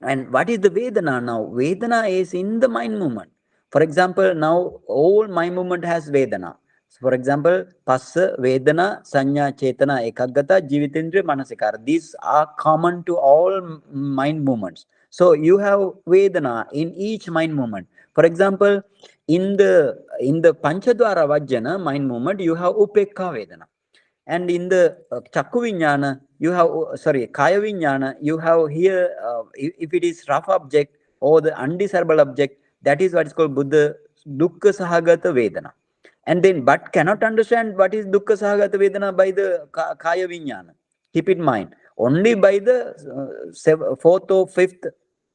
And what is the Vedana now? Vedana is in the mind movement. For example, now all mind movement has Vedana. So for example, Passa, Vedana, Sanya, Chetana, Ekaggata, Jivitindriya, Manasikara. These are common to all mind movements. So you have Vedana in each mind movement. For example, in the Panchadwara Vajjana mind movement, you have Upekka Vedana. And in the Chakku Vijnana, you have, Kaya Vijnana, you have here, if it is rough object or the undesirable object, that is what is called Buddha Dukkha Sahagata Vedana. And then, but cannot understand what is Dukkha Sahagata Vedana by the Kaya Vijnana. Keep in mind, only by the fourth or fifth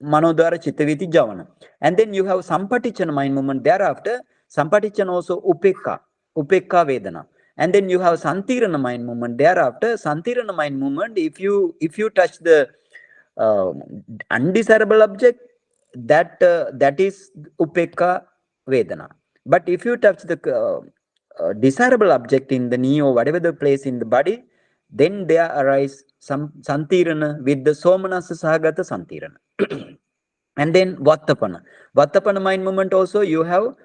Manodara Chittaviti Javana. And then you have Sampatichana mind movement. Thereafter, Sampatichana also Upekka Vedana. And then you have Santirana mind movement. Thereafter, Santirana mind movement, if you touch the undesirable object, that is Upekka Vedana. But if you touch the desirable object in the knee or whatever the place in the body, then there arise some Santirana with the Somanasa Sahagata Santirana. And then Vattapana mind movement also you have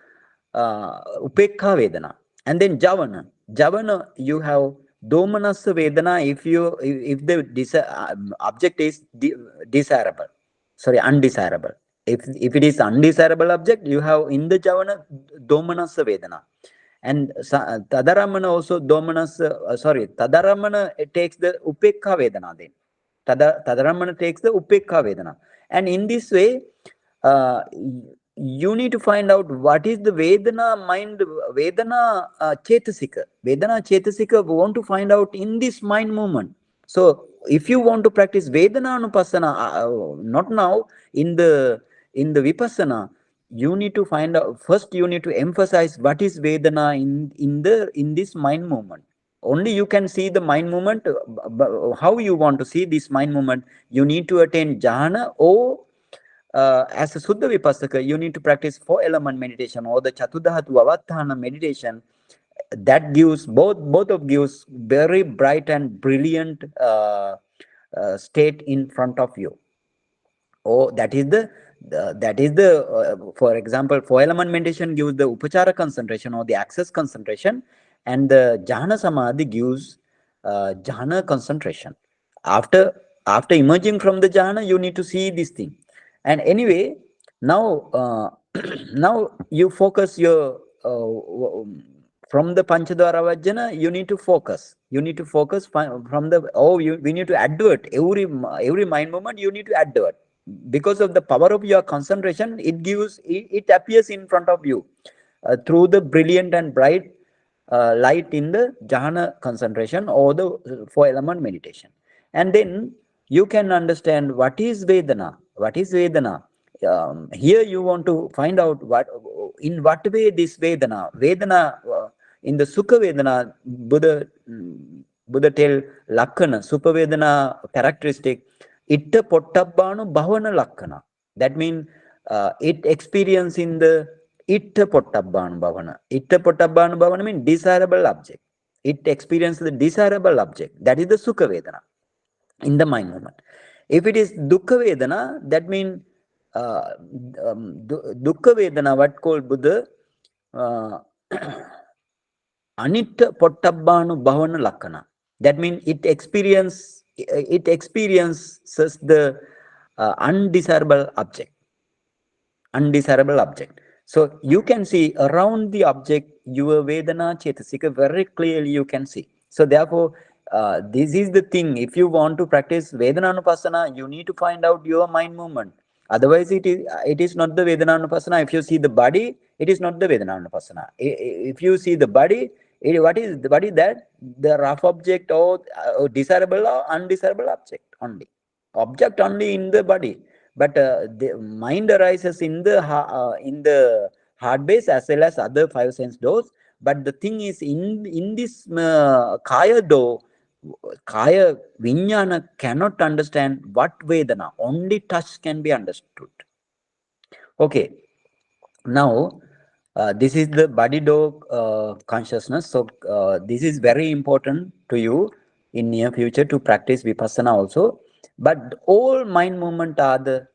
Upekha Vedana. And then Javana you have Domanasa Vedana if the object is undesirable. If it is undesirable object, you have in the Javana Domanasa Vedana. And Tadaramana also Tadaramana takes the Upekha Vedana then. Tadaramana takes the Upekha Vedana. And in this way, you need to find out what is the Vedana mind, Vedana Chetasika. Vedana Chetasika we want to find out in this mind movement. So if you want to practice Vedana Anupassana, not now, in the Vipassana, you need to find out, first you need to emphasize what is Vedana in this mind movement. Only you can see the mind movement. How you want to see this mind movement, you need to attain jhana, or as a Suddha Vipassaka, you need to practice 4-element meditation or the Chatudhatu Avatthana meditation. That gives gives very bright and brilliant state in front of you. Oh, that is the for example, 4-element meditation gives the upachara concentration or the access concentration, and the jhana samadhi gives jhana concentration. After emerging from the jhana, you need to see this thing. And anyway, now now you focus your from the Panchadwara Vajjana, you need to focus. You need to focus from the we need to advert every mind movement. You need to advert. Because of the power of your concentration, it appears in front of you through the brilliant and bright light in the jhana concentration or the 4-element meditation. And then you can understand what is Vedana. Here you want to find out in what way this Vedana in the Sukha Vedana, Buddha tell Lakkana, Supha Vedana characteristic, Itta Pottabbanu Bhavana Lakkana. That means it experience in the Itta Pottabbanu Bhavana. Itta Pottabbanu Bhavana means desirable object. It experiences the desirable object. That is the Sukha Vedana. in the mind movement. If it is dukkha vedana, that means dukkha vedana, what called Buddha, Anitta Pottabbanu Bhavana Lakkhana. That means it experiences the undesirable object. Undesirable object. So you can see around the object your Vedana Chetasika very clearly you can see. So therefore, this is the thing. If you want to practice Vedananupassana, you need to find out your mind movement. Otherwise, it is not the Vedananupassana. If you see the body, it is not the Vedananupassana. If you see the body, what is that? The rough object or desirable or undesirable object only. Object only in the body, but the mind arises in the heart base as well as other five sense doors. But the thing is, in this kaya door, kaya vijnana cannot understand what vedana. Only touch can be understood. Okay, now this is the body door consciousness. So this is very important to you in near future to practice vipassana also. But all mind movement are the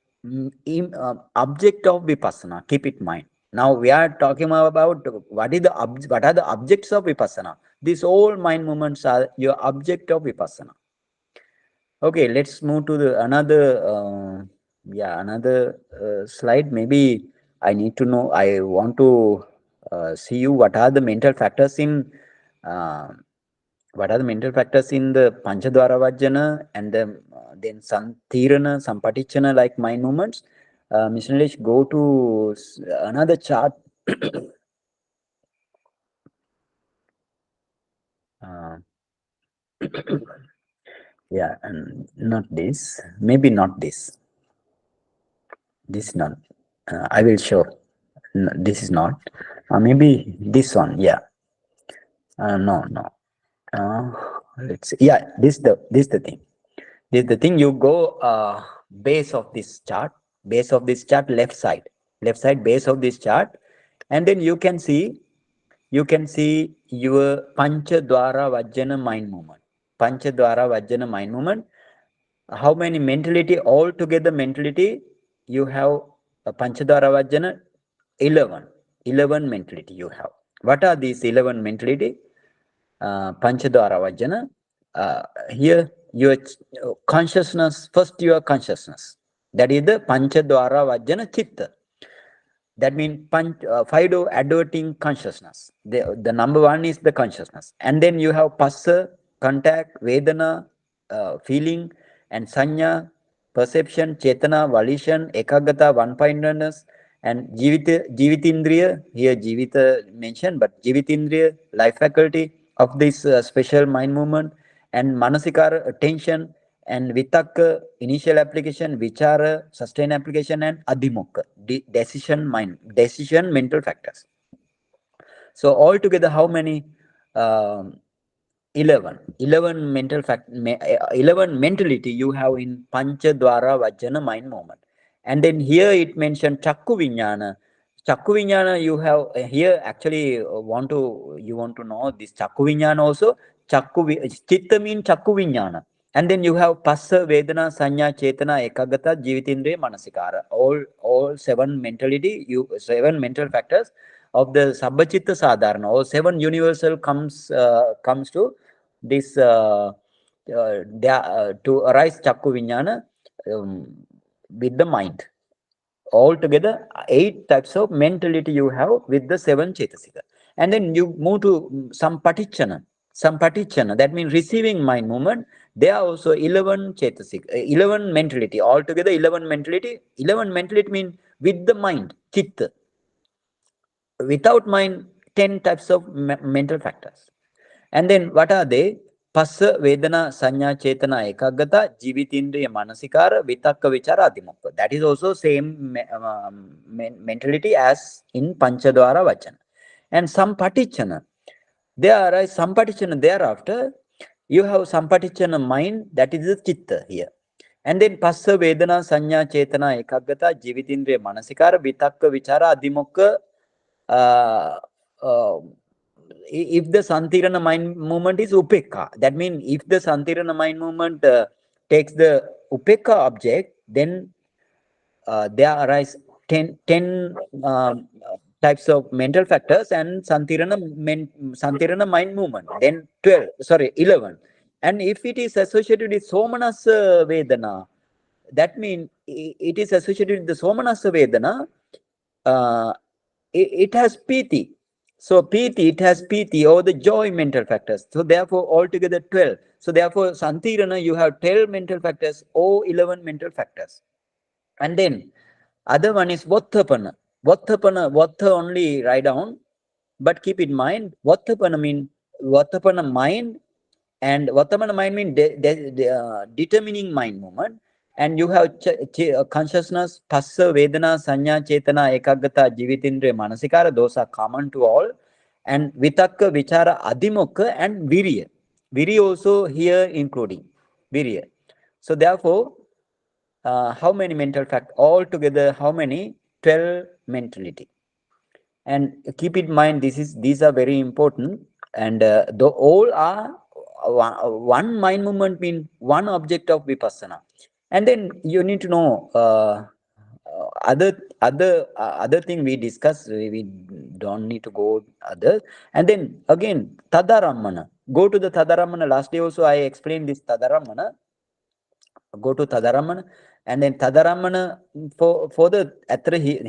object of vipassana. Keep it in mind. Now we are talking about what are the objects of vipassana. These all mind movements are your object of vipassana. Okay, let's move to the another slide. Maybe I need to know. I want to see you what are the mental factors in uh, the Panchadwara Vajjana and then Santirana, Sampatichana like mind movements. Mr. Nilesh, go to another chart. Yeah, and not this. Maybe not this. This not. I will show. No, this is not. Maybe this one. Yeah. No. Let's see. Yeah. This the thing. This the thing. You go base of this chart. Base of this chart. Left side. Left side. Base of this chart, and then you can see. You can see your Panchadwara Vajjana mind movement. Panchadwara Vajjana mind movement. How many mentality altogether mentality you have a Panchadwara Vajjana? 11 mentality you have. What are these 11 mentality? Panchadwara Vajjana. Here your consciousness, first your consciousness. That is the Panchadwara Vajjana Chitta. That means five door adverting consciousness. The number one is the consciousness. And then you have Passa, contact, Vedana, feeling, and Sanya, perception, Chetana, volition, Ekagata, one-pointedness, and Jivitindriya, here Jivita mentioned, but Jivitindriya, life faculty of this special mind movement, and Manasikara, attention, and Vitakka, initial application, Vichara, sustained application, and Adhimukha, decision mental factors. So altogether, how many? 11 mentality you have in Panchadwara Vajjana mind movement. And then here it mentioned Chakku Vijnana. Chakku Vijnana you have here actually you want to know this Chakku Vijnana also. Chitta means Chakku Vijnana. And then you have Passa, Vedana, Sanya, Chetana, Ekagata, Jivitindriya, Manasikara. All seven mental factors of the Sabbachitta Sadharana, or seven universal comes to this to arise Chakku Vijnana with the mind. Altogether, 8 types of mentality you have with the 7 Chetasika. And then you move to Sampatichana. Sampatichana, that means receiving mind movement. There are also 11 Chetasika, 11 mentality. Altogether, 11 mentality. 11 mentality means with the mind, Chitta. Without mind, 10 types of mental factors. And then what are they? Passa, Vedana, Sanya, Chetana, Ekagata, Jivitindriya, Manasikara, Vitakka, Vichara, Adhimukha. That is also same mentality as in Panchadwara Vajjana. And Sampatichana. There arise Sampatichana thereafter. You have Sampatichana mind, that is the Chitta here. And then Passa, Vedana, Sanya, Chetana, Ekagata, Jivitindriya, Manasikara, Vitakka, Vichara, Adhimukha. If the Santirana mind movement is Upekha, that means if the Santirana mind movement takes the upekka object, then there arise 10 types of mental factors and santirana mind movement. Then 11. And if it is associated with somanasa vedana, that means it is associated with the somanasa vedana, it has piti. So piti, it has piti or the joy mental factors. So therefore altogether 12. So therefore santirana, you have 12 mental factors or 11 mental factors. And then other one is Vathapana. Vatha only write down, but keep in mind, Vathapana mean Vathapana mind, and Vathapana mind mean determining mind movement. And you have consciousness, Phassa, Vedana, Sanya, Chetana, Ekaggata, Jivitindriya, Manasikara, those are common to all. And Vitakka, Vichara, Adhimokha, and Virya. Virya also here including Virya. So therefore, how many mental factors? Altogether, how many? 12 mentality. And keep in mind, these are very important. And the all are one mind movement mean one object of vipassana. And then you need to know other thing we discuss. We don't need to go other. And then again, tadaramana. Go to the tadaramana. Last day also I explained this tadaramana. Go to Tadaramana, and then Tadaramana for the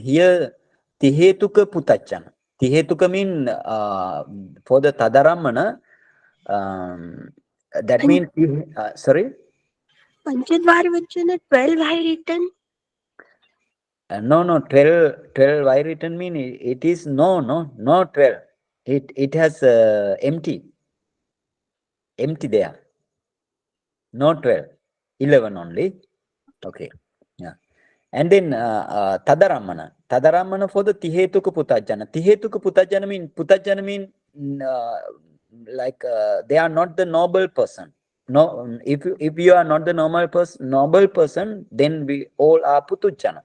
here Tihetuka Putachana. Tihetuka mean for the Tadaramana, that means sorry. Panchadvar Vachana 12 I written. No, 12 I written mean it is no 12. It has empty there. No 12, 11 only. Okay, yeah. And then Tadaramana for the Tihetuka Putajana. Tihetuka Putajana mean like they are not the noble person. No, if you are not the noble person, then we all are Putujana.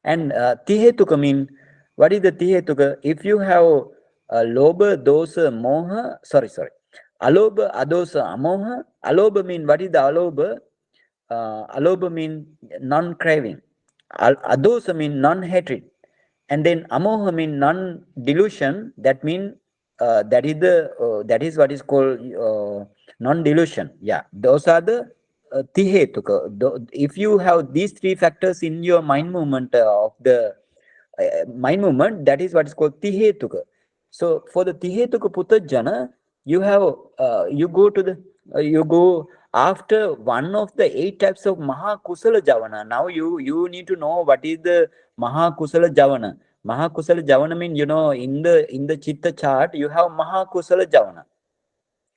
And Tihetuka mean, what is the Tihetuka? If you have Loba, Dosa, Moha, sorry. Aloba, Adosa, Amoha. Aloba mean, what is the Aloba? Aloba mean non-craving. Adosa mean non-hatred. And then Amoha mean non-delusion. That mean that is what is called non-delusion. Yeah, those are the Tihetuka. If you have these three factors in your mind movement of the mind movement, that is what is called Tihetuka. So for the Tihetuka Putajana, you have you go after one of the 8 types of Mahakusala Javana. Now you need to know what is the Mahakusala Javana. Mahakusala Javana means, in the Chitta chart, you have Mahakusala Javana.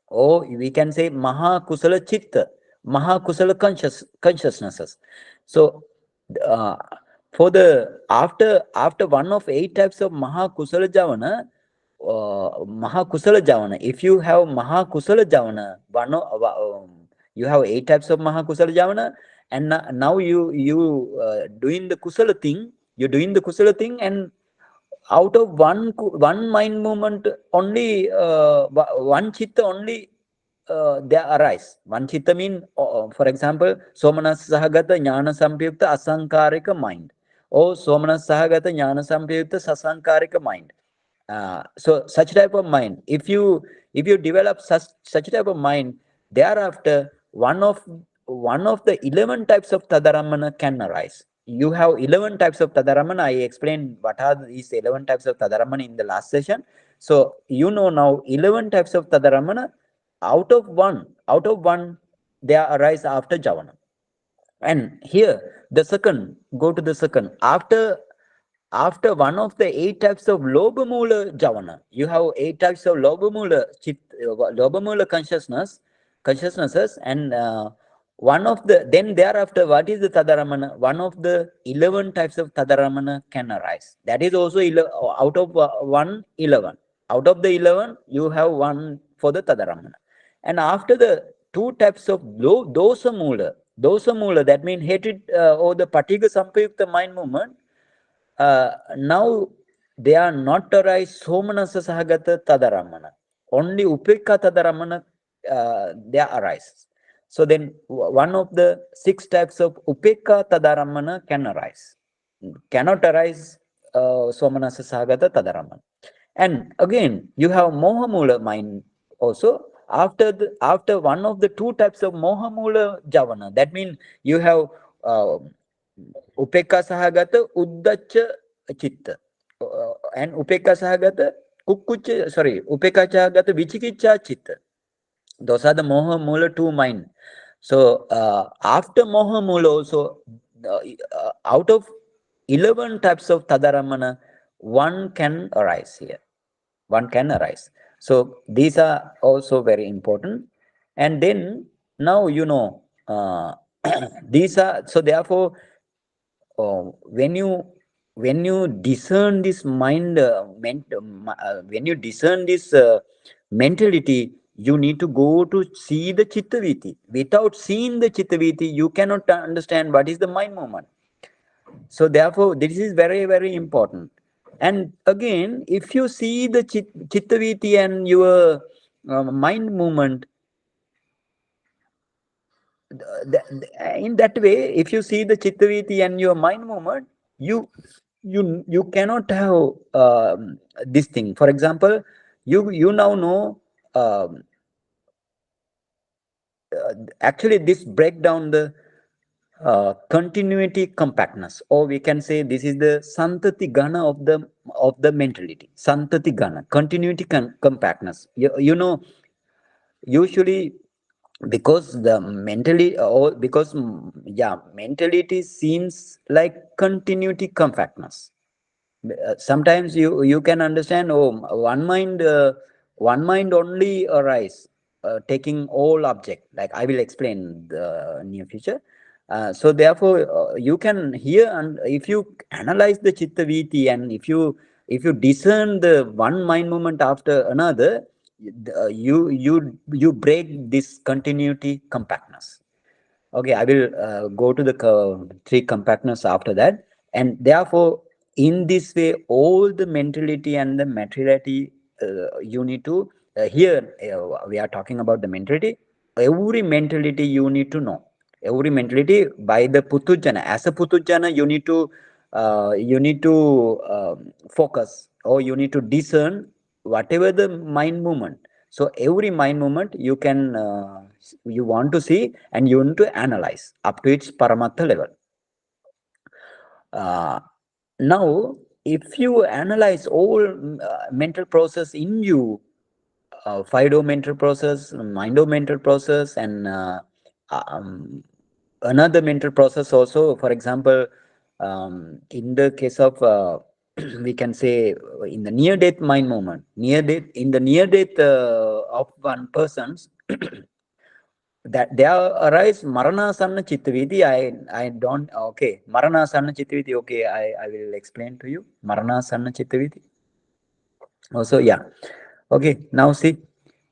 Or we can say Mahakusala Chitta, Mahakusala consciousnesses. So for the after one of 8 types of Mahakusala Javana, if you have Mahakusala Javana, you have 8 types of Mahakusala Javana, and now you doing the Kusala thing, and out of one mind movement only, one chitta only there arise. One chitta mean, for example, Somanas Sahagata Jnana Sampyukta Asankarika mind, or Somanas Sahagata Jnana Sampyukta Sasankarika mind. So such type of mind, if you develop such type of mind, thereafter one of the 11 types of Tadaramana can arise. You have 11 types of Tadaramana. I explained what are these 11 types of Tadaramana in the last session. So now 11 types of Tadaramana, out of one they arise after Javana. And here the second, go to the second, after one of the 8 types of Lobamula Javana, you have 8 types of Lobamula consciousnesses, and one of the, then thereafter, what is the Tadaramana? One of the 11 types of Tadaramana can arise. That is also out of 11. Out of the 11, you have one for the Tadaramana. And after the 2 types of Dosamula, that means hatred or the Patiga Sampayukta mind movement, now they are not arise Somanasa Sahagata Tadaramana. Only Upekka Tadaramana they arise. So then one of the 6 types of upekka tadarammana can arise. Cannot arise somanasa sahagata tadarammana. And again, you have mohamula mind also. After one of the 2 types of mohamula javana, that means you have upekka sahagata uddacha chitta, and upekka sahagata upekka sahagata vichikicha chitta. Those are the moha mula 2 mind. So after moha mula also, out of 11 types of tadaramana, one can arise here. One can arise. So these are also very important. And then now these are, so therefore when you discern this mind, when you discern this mentality, you need to go to see the chittaviti. Without seeing the chittaviti, you cannot understand what is the mind movement. So therefore, this is very, very important. And again, if you see the chittaviti and your mind movement, in that way, if you see the chittaviti and your mind movement, you cannot have this thing. For example, you now know actually this break down the continuity compactness, or we can say this is the santati gana of the mentality. Santati gana, continuity compactness. You know, usually because the mentally, or because mentality seems like continuity compactness. Sometimes you can understand, oh, one mind only arise, taking all object, like I will explain the near future. So therefore you can hear, and if you analyze the chitta viti, and if you discern the one mind movement after another, you break this continuity compactness. Okay, I will go to the 3 compactness after that. And therefore, in this way, all the mentality and the materiality, you need to, here, we are talking about the mentality. Every mentality you need to know. Every mentality by the putujana. As a putujana, you need to focus, or you need to discern whatever the mind movement. So every mind movement you can you want to see, and you want to analyze up to its paramatha level. Now, if you analyze all mental process in you, fido mental process, mindo mental process, and another mental process also. For example, in the case of we can say in the near death mind moment, in the near death of one person's that there arise maranasanna chittaviti. I don't, okay, maranasanna chittaviti, okay, I will explain to you maranasanna chittaviti also. Yeah, okay, now see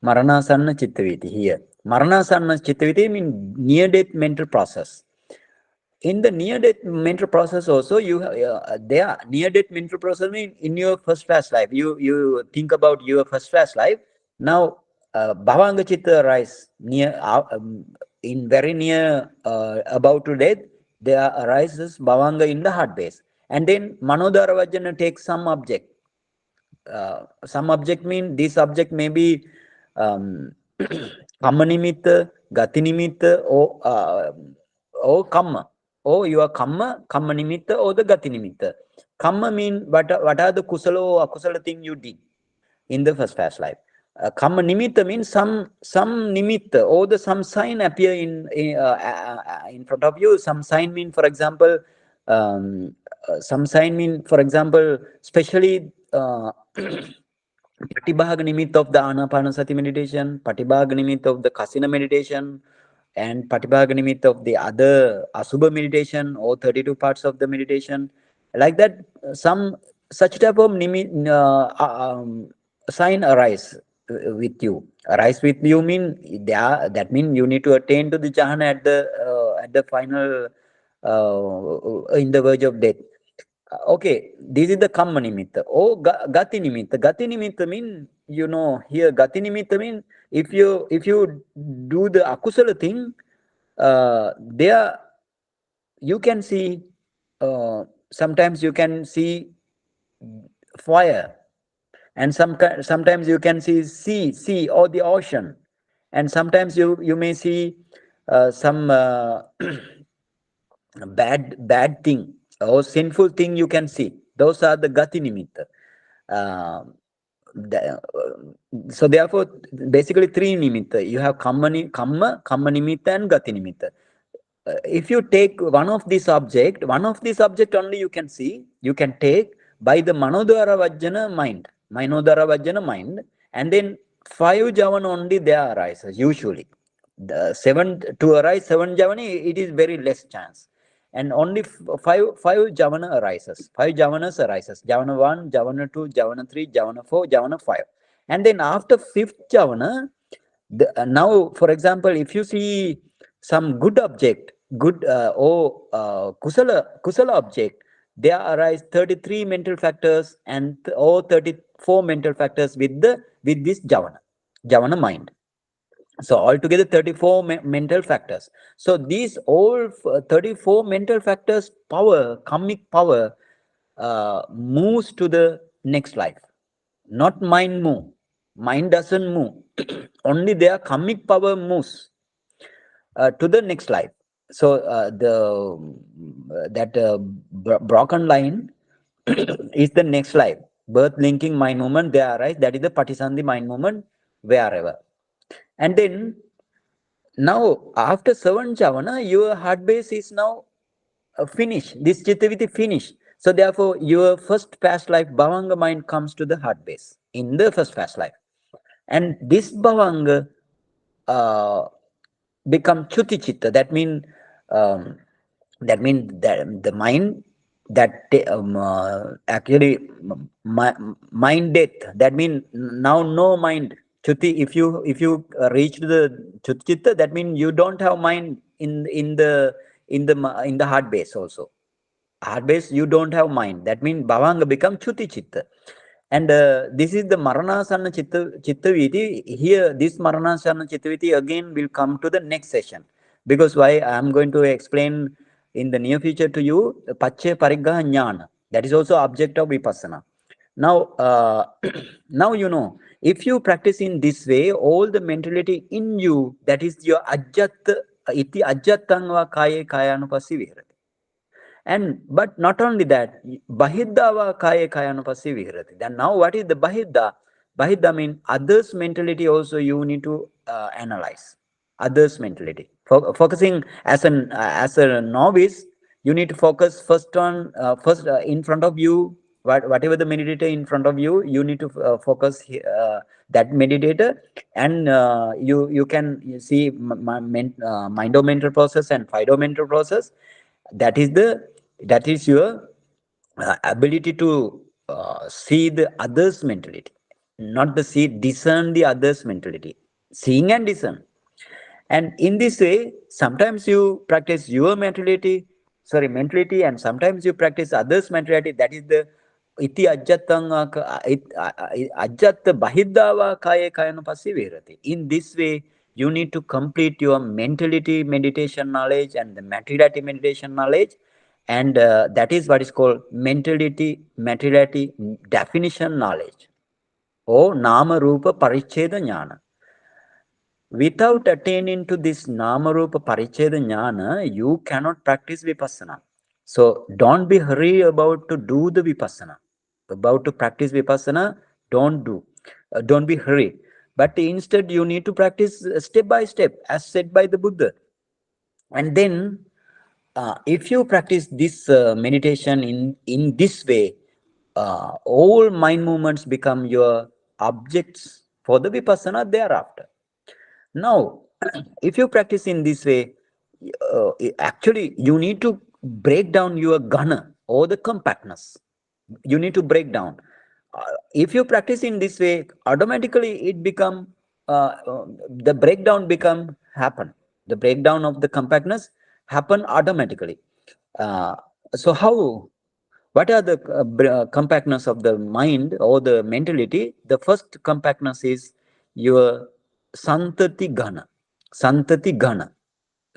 maranasanna chittaviti here. Maranasanna chittaviti mean near death mental process. In the near death mental process also, you there near death mental process mean in your first past life, you think about your first past life. Now bhavanga chitta arise near in very near about to death, there arises bhavanga in the heart base, and then manodara vajana takes some object. Some object mean this object may be kamma nimitta, gati nimitta, or kamma. Or your kamma nimitta, or the gati nimitta. Kamma mean what are the kusala or akusala thing you did in the first past life. Kamma nimitta means some nimitta, or the some sign appear in front of you. Some sign mean, for example, especially Patibhaga nimitta of the Anapanasati meditation, Patibhaga nimitta of the Kasina meditation, and Patibhaga nimitta of the other Asubha meditation, or 32 parts of the meditation. Like that, some such type of sign arise with you. Arise with you mean that mean you need to attain to the jhana at the final in the verge of death. Okay, this is the kamma nimitta. Oh, gati nimitta. Gati nimitta mean, here gati nimitta mean if you do the akusala thing, there you can see, sometimes you can see fire, and sometimes you can see sea or the ocean, and sometimes you may see some bad thing or sinful thing you can see. Those are the gati nimitta. So therefore, basically three nimitta. You have kamma nimitta and gati nimitta. If you take one of this object only you can see, you can take by the manodara vajjana mind, and then 5 javana only there arises usually. The 7 to arise 7 javana, it is very less chance, and only 5 javana arises. 5 javanas arises: javana 1, javana 2, javana 3, javana 4, javana 5. And then after 5th javana, now for example, if you see some good object, good or kusala object, there arise 33 mental factors and or 34 mental factors with this javana mind. So altogether 34 mental factors. So these all 34 mental factors power, karmic power, moves to the next life. Not mind move. Mind doesn't move. Only their karmic power moves to the next life. So that broken line is the next life. Birth linking mind movement, there arise. That is the Patisandhi mind movement wherever. And then now after 7 javana, your heart base is now finished. This chittaviti finished. So therefore, your first past life bhavanga mind comes to the heart base in the first past life, and this bhavanga become chuti chitta. That means that the mind that actually mind death. That means now no mind. Chuti, if you reach the chuti chitta, that means you don't have mind in the heart base also. Heart base, you don't have mind. That means bhavanga become chuti chitta. And this is the Maranasana Chittaviti. Here, this Maranasana Chittaviti again will come to the next session. Because why I am going to explain in the near future to you, Pache Pariggaha Jnana. That is also object of Vipassana. Now, now you know, if you practice in this way, all the mentality in you, that is your ajjat, iti ajjatang va kaye kayanupassi viharati. And but not only that, bahiddava kaya kayanupassi viharati. Then now what is the bahidda? Bahidda means others' mentality also you need to analyze. Others' mentality. Focusing as a novice, you need to focus first on in front of you. Whatever the meditator in front of you, you need to focus that meditator, and you can see mind-mental process and fido-mental process. That is your ability to see the others mentality, not discern the others mentality, seeing and discern. And in this way, sometimes you practice your mentality, and sometimes you practice others mentality. That is the iti ajjatang ajjat bahiddava kaya kayanupassi viharati. In this way, you need to complete your mentality meditation knowledge and the materiality meditation knowledge, and that is what is called mentality materiality definition knowledge, or nama rupa paricheda jnana. Without attaining to this nama rupa paricheda jnana, you cannot practice vipassana. So don't be hurry about to do the vipassana. About to practice vipassana, don't be hurry. But instead you need to practice step by step, as said by the Buddha. And then if you practice this meditation in this way, all mind movements become your objects for the vipassana thereafter. Now, if you practice in this way, actually you need to break down your ghana or the compactness. You need to break down. If you practice in this way, automatically it become the breakdown happen. The breakdown of the compactness happen automatically. So how? What are the compactness of the mind or the mentality? The first compactness is your santati ghana. Santati ghana.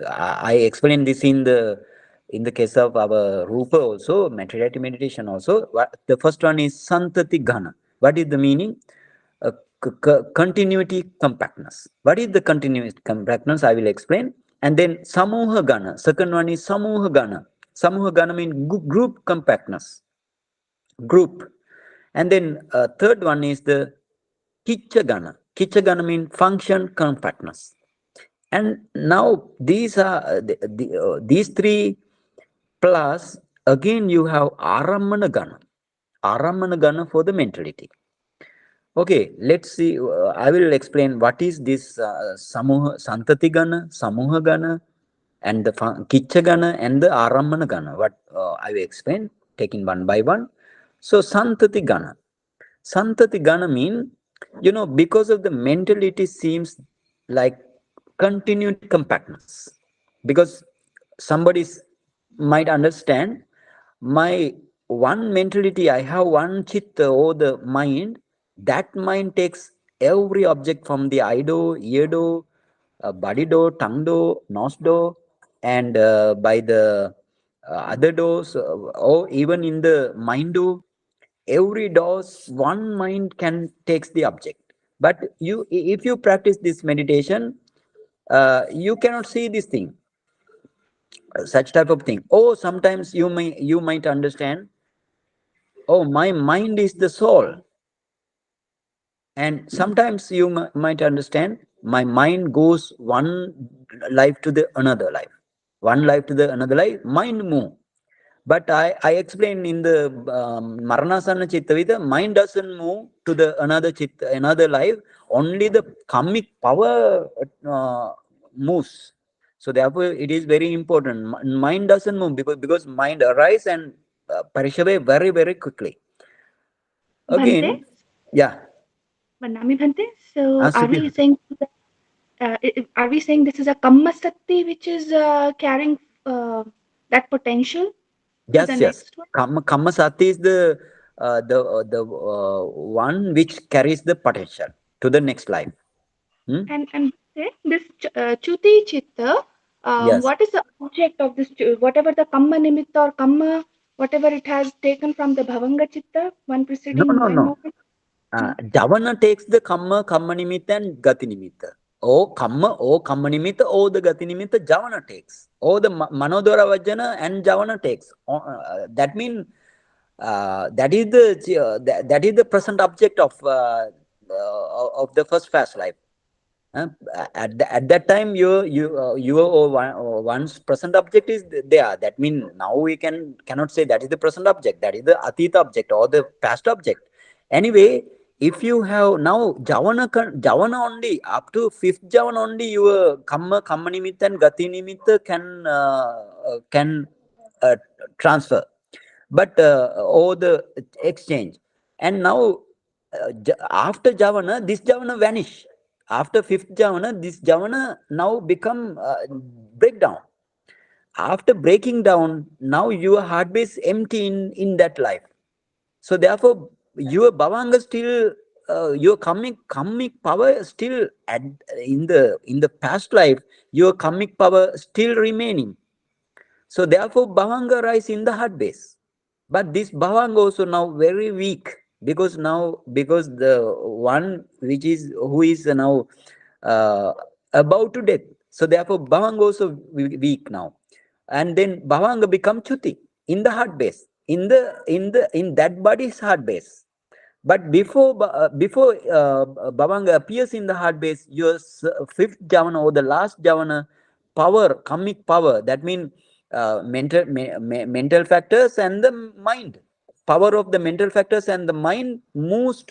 I explained this in the case of our Rupa also, materiality meditation also. The first one is Santati Ghana. What is the meaning? Continuity compactness. What is the continuity compactness? I will explain. And then Samoha Gana. Second one is Samoha Gana. Samoha Gana means group compactness. Group. And then third one is the Kicha Gana. Kicha Gana means function compactness. And now these are these three plus again you have Aramana Gana. Aramana Gana for the mentality. Okay, let's see. I will explain what is this Samoha Santati Gana, Samoha Gana, and the Kicha Gana and the Aramana Gana. What I will explain, taking one by one. So Santati Gana. Santati Gana mean, because of the mentality seems like continued compactness. Because somebody might understand my one mentality, I have one chitta or the mind, that mind takes every object from the eye do, ear do, body do, tongue do, nose do, and by the other doors, or even in the mind do, every dose one mind can takes the object. But if you practice this meditation, you cannot see this thing, such type of thing. Oh, sometimes you might understand, oh, my mind is the soul. And sometimes you might understand, my mind goes one life to the another life, one life to the another life, mind move. But I explained in the Maranasana Chitta Vida, mind doesn't move to the another Chitta, another life. Only the karmic power moves. So therefore, it is very important. Mind doesn't move because mind arises and perish away very, very quickly. Bhante, Again, yeah. Vanami Bhante. So Suti. are we saying this is a Kamma Sakti which is carrying that potential to the Yes, yes. next one? Kamma Sati is the one which carries the potential to the next life. Hmm? And this Chuti Chitta, Yes. what is the object of this? Whatever the Kamma Nimitta or Kamma, whatever it has taken from the Bhavanga Chitta, one No, preceding no, mind no. movement. Javana takes the kamma nimitta and gati nimitta. Kamma nimitta, the gati nimitta, Javana takes. The manodara vajana and Javana takes. That means that is the present object of the first fast life. At that time, your one's present object is there. That means now we cannot say that is the present object. That is the atita object or the past object. Anyway, if you have now javana only up to fifth javana only, your kamma nimitta and gati nimitta can transfer, but or the exchange. And now after javana, this javana vanish. After fifth javana, this javana now become breakdown. After breaking down, now your heart base empty in that life. So therefore, your bhavanga still, your karmic power still in the past life, your karmic power still remaining. So therefore, bhavanga rise in the heart base. But this bhavanga also now very weak, because the one which is who is now about to death. So therefore, bhavanga also weak now, and then bhavanga become chuti in the heart base, in that body's heart base. But before bhavanga appears in the heart base, your fifth javana or the last javana power, karmic power, that means mental factors and the mind, power of the mental factors and the mind moves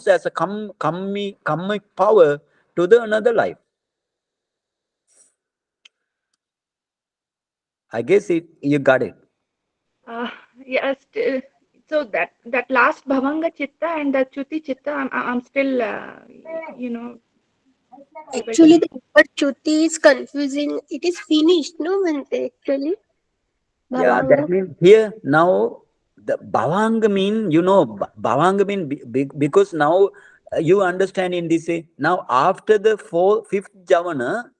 as a karmic power to the another life. I guess you got it. Yes. So that last Bhavanga Chitta and the Chuti Chitta, I'm still, you know, able to. Actually, the word Chuti is confusing. It is finished, no, Bhante, actually. Yeah, Bhavanga. that means here now the bhavanga mean, bhavanga mean because now you understand in this way. Now after the fifth javana,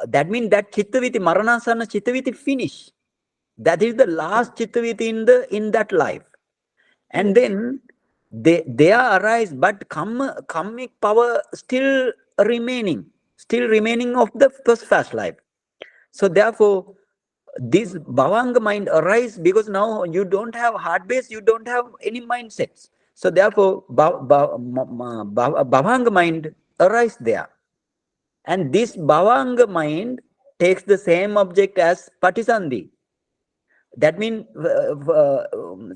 that means that chittaviti, maranasana chittaviti finish. That is the last chittaviti in that life. And then they are arise, but karmic power still remaining of the first fast life. So therefore, this bhavanga mind arise because now you don't have heart base, you don't have any mindsets. So therefore, bhavanga mind arise there. And this bhavanga mind takes the same object as patisandhi. That means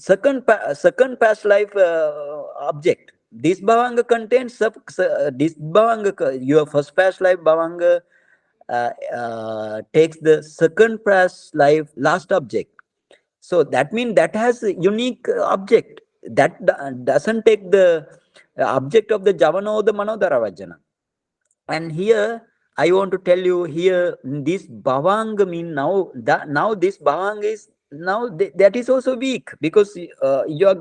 second past life object. This bhavanga contains this bhavanga, your first past life bhavanga takes the second past life last object. So that means that has a unique object that doesn't take the object of the javana or the manodaravajana. And here I want to tell you here, this bhavanga mean now this bhavanga is now that is also weak, because you are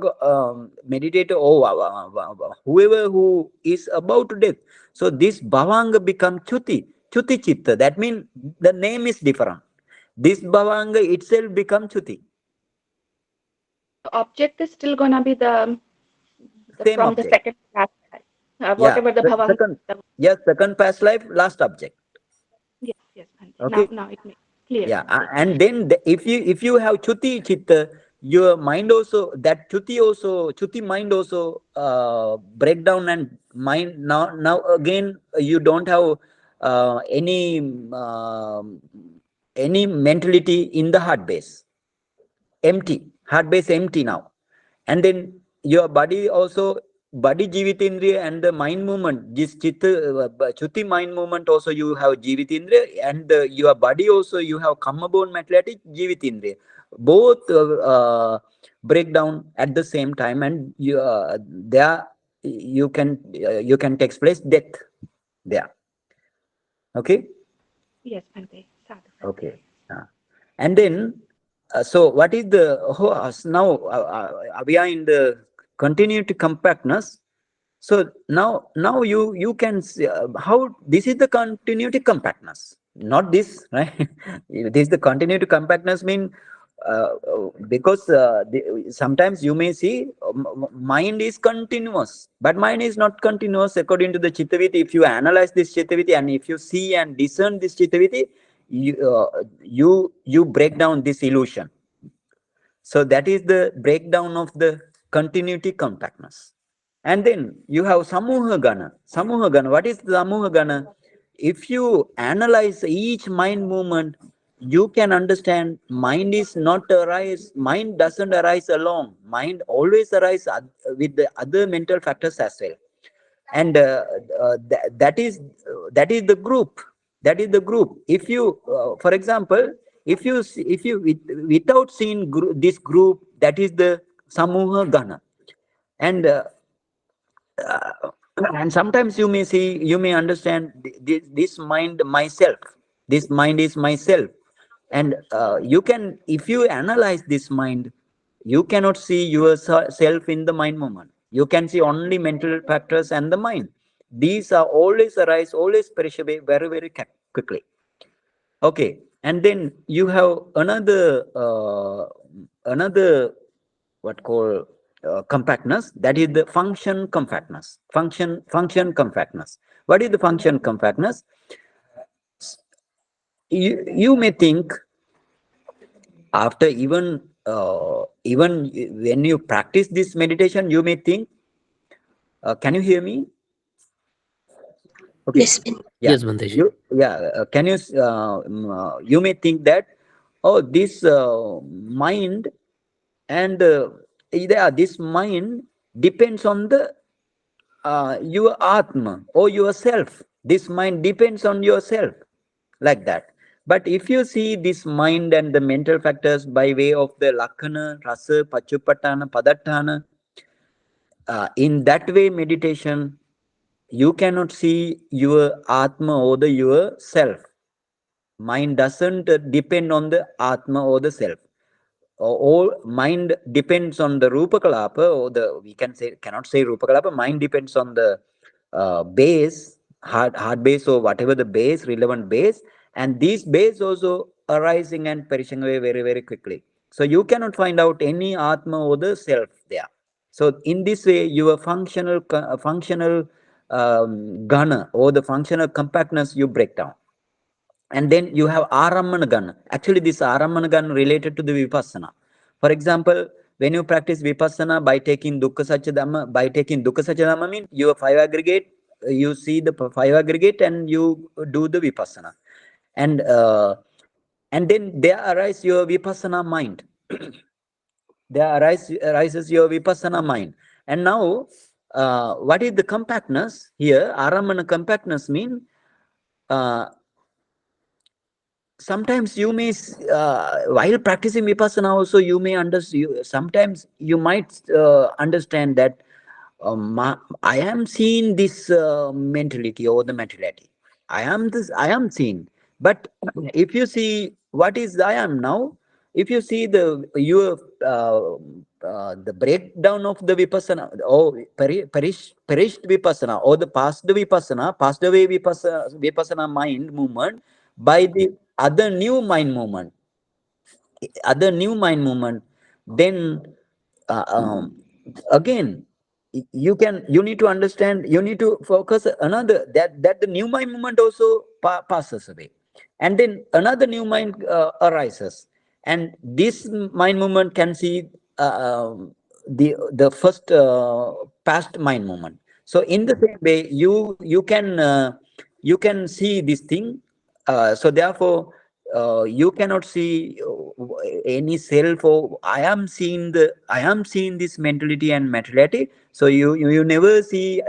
meditator or whoever who is about to death. So this bhavanga become chuti chitta. That means the name is different. This bhavanga itself become chuti. The object is still gonna be the Same from object. the second past life. Whatever the bhavanga. Second past life, last object. Yes, Bhante. Okay. Now it makes clear. Yeah, and then if you have chuti chitta, your mind also, that chuti mind also break down, and mind now again you don't have any mentality in the heart base. Heart base empty now. And then your body also, body jivitindriya and the mind movement, this chitta chuti mind movement also you have jivitindriya, and your body also you have kamma bone materiality jivitindriya. Both break down at the same time, and there you can take place death there. Okay. Yes, Bhante. Okay. And then so what is the now we are in the continuity compactness. So now you can see how this is the continuity compactness, not this, right? This is the continuity compactness mean because sometimes you may see mind is continuous, but mind is not continuous according to the chittaviti. If you analyze this chittaviti and if you see and discern this chittaviti, you break down this illusion. So that is the breakdown of the continuity compactness. And then you have samuha gana. What is the samuha gana? If you analyze each mind movement, you can understand mind is not arise. Mind doesn't arise alone. Mind always arise with the other mental factors as well. And that is the group. That is the group. If you, for example, if you without seeing this group, that is the samuha gana. And sometimes you may understand this mind myself. This mind is myself. And you can, if you analyze this mind, you cannot see yourself in the mind movement. You can see only mental factors and the mind. These are always arise, always perish away very, very quickly. Okay. And then you have another what called compactness. That is the function compactness. Function compactness. What is the function compactness? You may think after even when you practice this meditation, you may think, can you hear me? Okay. Yes. Yeah. Yes, Bhante. Can you you may think that, oh, this mind and this mind depends on the your atma or yourself. This mind depends on yourself, like that. But if you see this mind and the mental factors by way of the lakkhana, rasa, pachupattana, padatthana, in that way meditation, you cannot see your atma or the your self. Mind doesn't depend on the atma or the self. all mind depends on the rupa kalapa, or we cannot say rupa kalapa. Mind depends on the base, hard base, or whatever the base, relevant base, and these base also arising and perishing away very, very quickly. So you cannot find out any atma or the self there. So in this way, your functional gana, or the functional compactness, you break down. And then you have Aramana Gana. Actually, this Aramana Gana related to the Vipassana. For example, when you practice Vipassana by taking Dukkha Satya Dhamma, means you have 5 aggregate, you see the 5 aggregate and you do the Vipassana. And then there arises your Vipassana mind. There arises your Vipassana mind. And now, what is the compactness here? Aramana compactness means sometimes you may, while practicing Vipassana also, you may understand, sometimes you might understand that I am seeing this mentality or the materiality. I am seeing. But if you see what is I am now, if you see the breakdown of the Vipassana, or perished Vipassana, or the passed away Vipassana mind movement by the other new mind movement, then again you need to understand, you need to focus another, that the new mind movement also passes away, and then another new mind arises, and this mind movement can see the first past mind movement. So in the same way, you can see this thing. So therefore, you cannot see any self, or I am seeing this mentality and materiality. So you never see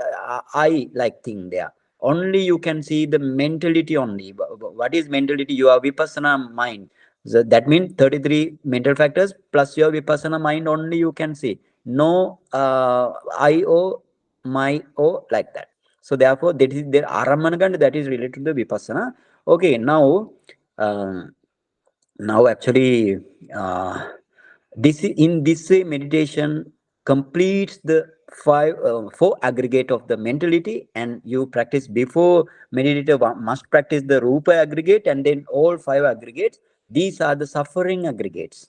I like thing there. Only you can see the mentality only. What is mentality? Your Vipassana mind. So that means 33 mental factors plus your Vipassana mind only you can see. No I or my or like that. So therefore, that is their Aramanagand, that is related to the Vipassana. Okay, now actually in this way, meditation completes the 4 aggregate of the mentality, and you practice before meditator must practice the rupa aggregate, and then all 5 aggregates. These are the suffering aggregates.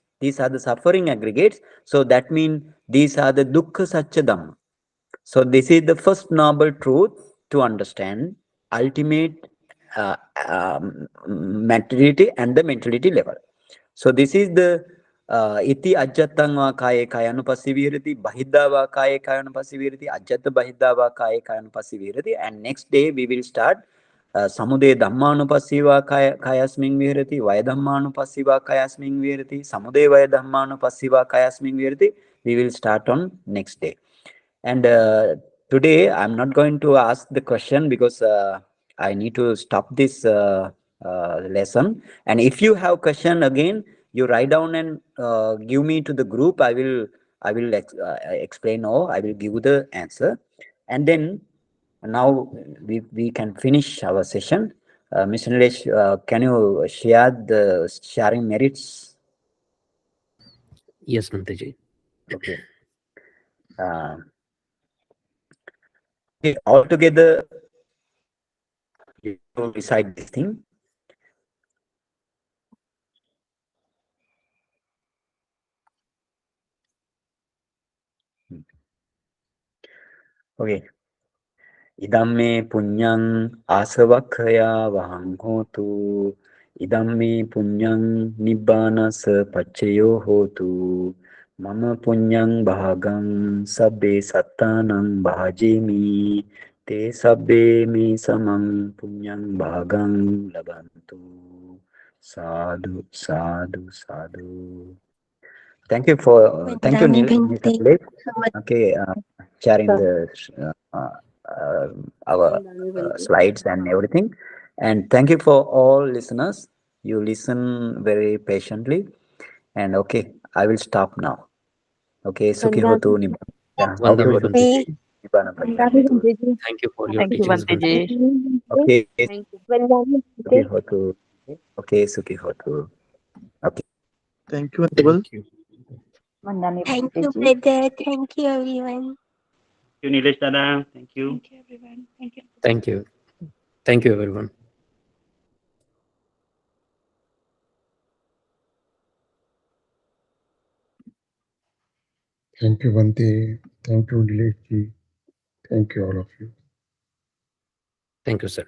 So that means these are the dukkha satya dhamma. So this is the first noble truth to understand, ultimate materiality and the mentality level. So this is the iti ajjatang va kaye kayanupassī vihirati, bahidda va kaye kayanupassī vihirati, ajjata bahidda va kaye kayanupassī vihirati. And next day we will start samude dhammanupassī va kayasming vihirati, vaya dhammanupassī va kayasming vihirati, samude vaya dhammanupassī va kayasming vihirati. We will start on next day. And today I'm not going to ask the question because I need to stop this lesson. And if you have question again, you write down and give me to the group. I will explain, or I will give the answer. And then now we can finish our session. Mr. Nilesh, can you share the sharing merits? Yes, Bhanteji. Okay. Okay, all together you recite this thing. Okay. Idamme punyang asavakkaya vahang hotu. Idamme punyang nibbanasa paccayo hotu. Mama punyang bhagang sabbe sattanang bhajemi. Te sabbe me samang punyang bhagang labantu. Sadhu, sadhu, sadhu. Thank you for thank you, Nilay. Okay, sharing the our slides and everything, and thank you for all listeners. You listen very patiently, and okay, I will stop now. Okay, Sukhi Hotu Nibbana. Vandami, Bhanteji. Nibbana Payantu. Thank you for your Thank you, teachings, Bhanteji. Bhanteji. Okay, Thank you. Sukhi Hotu. Okay, Sukhi Hotu. Okay. Thank you, Honorable. Thank you. Vandami Thank you, Bhante ji. brother. Thank you, everyone. Thank you, Nilesh Dada. Thank you. Thank you, everyone. Thank you. Thank you. Thank you, everyone. Thank you, Bhante. Thank you, Nilesh ji. Thank you, all of you. Thank you, sir.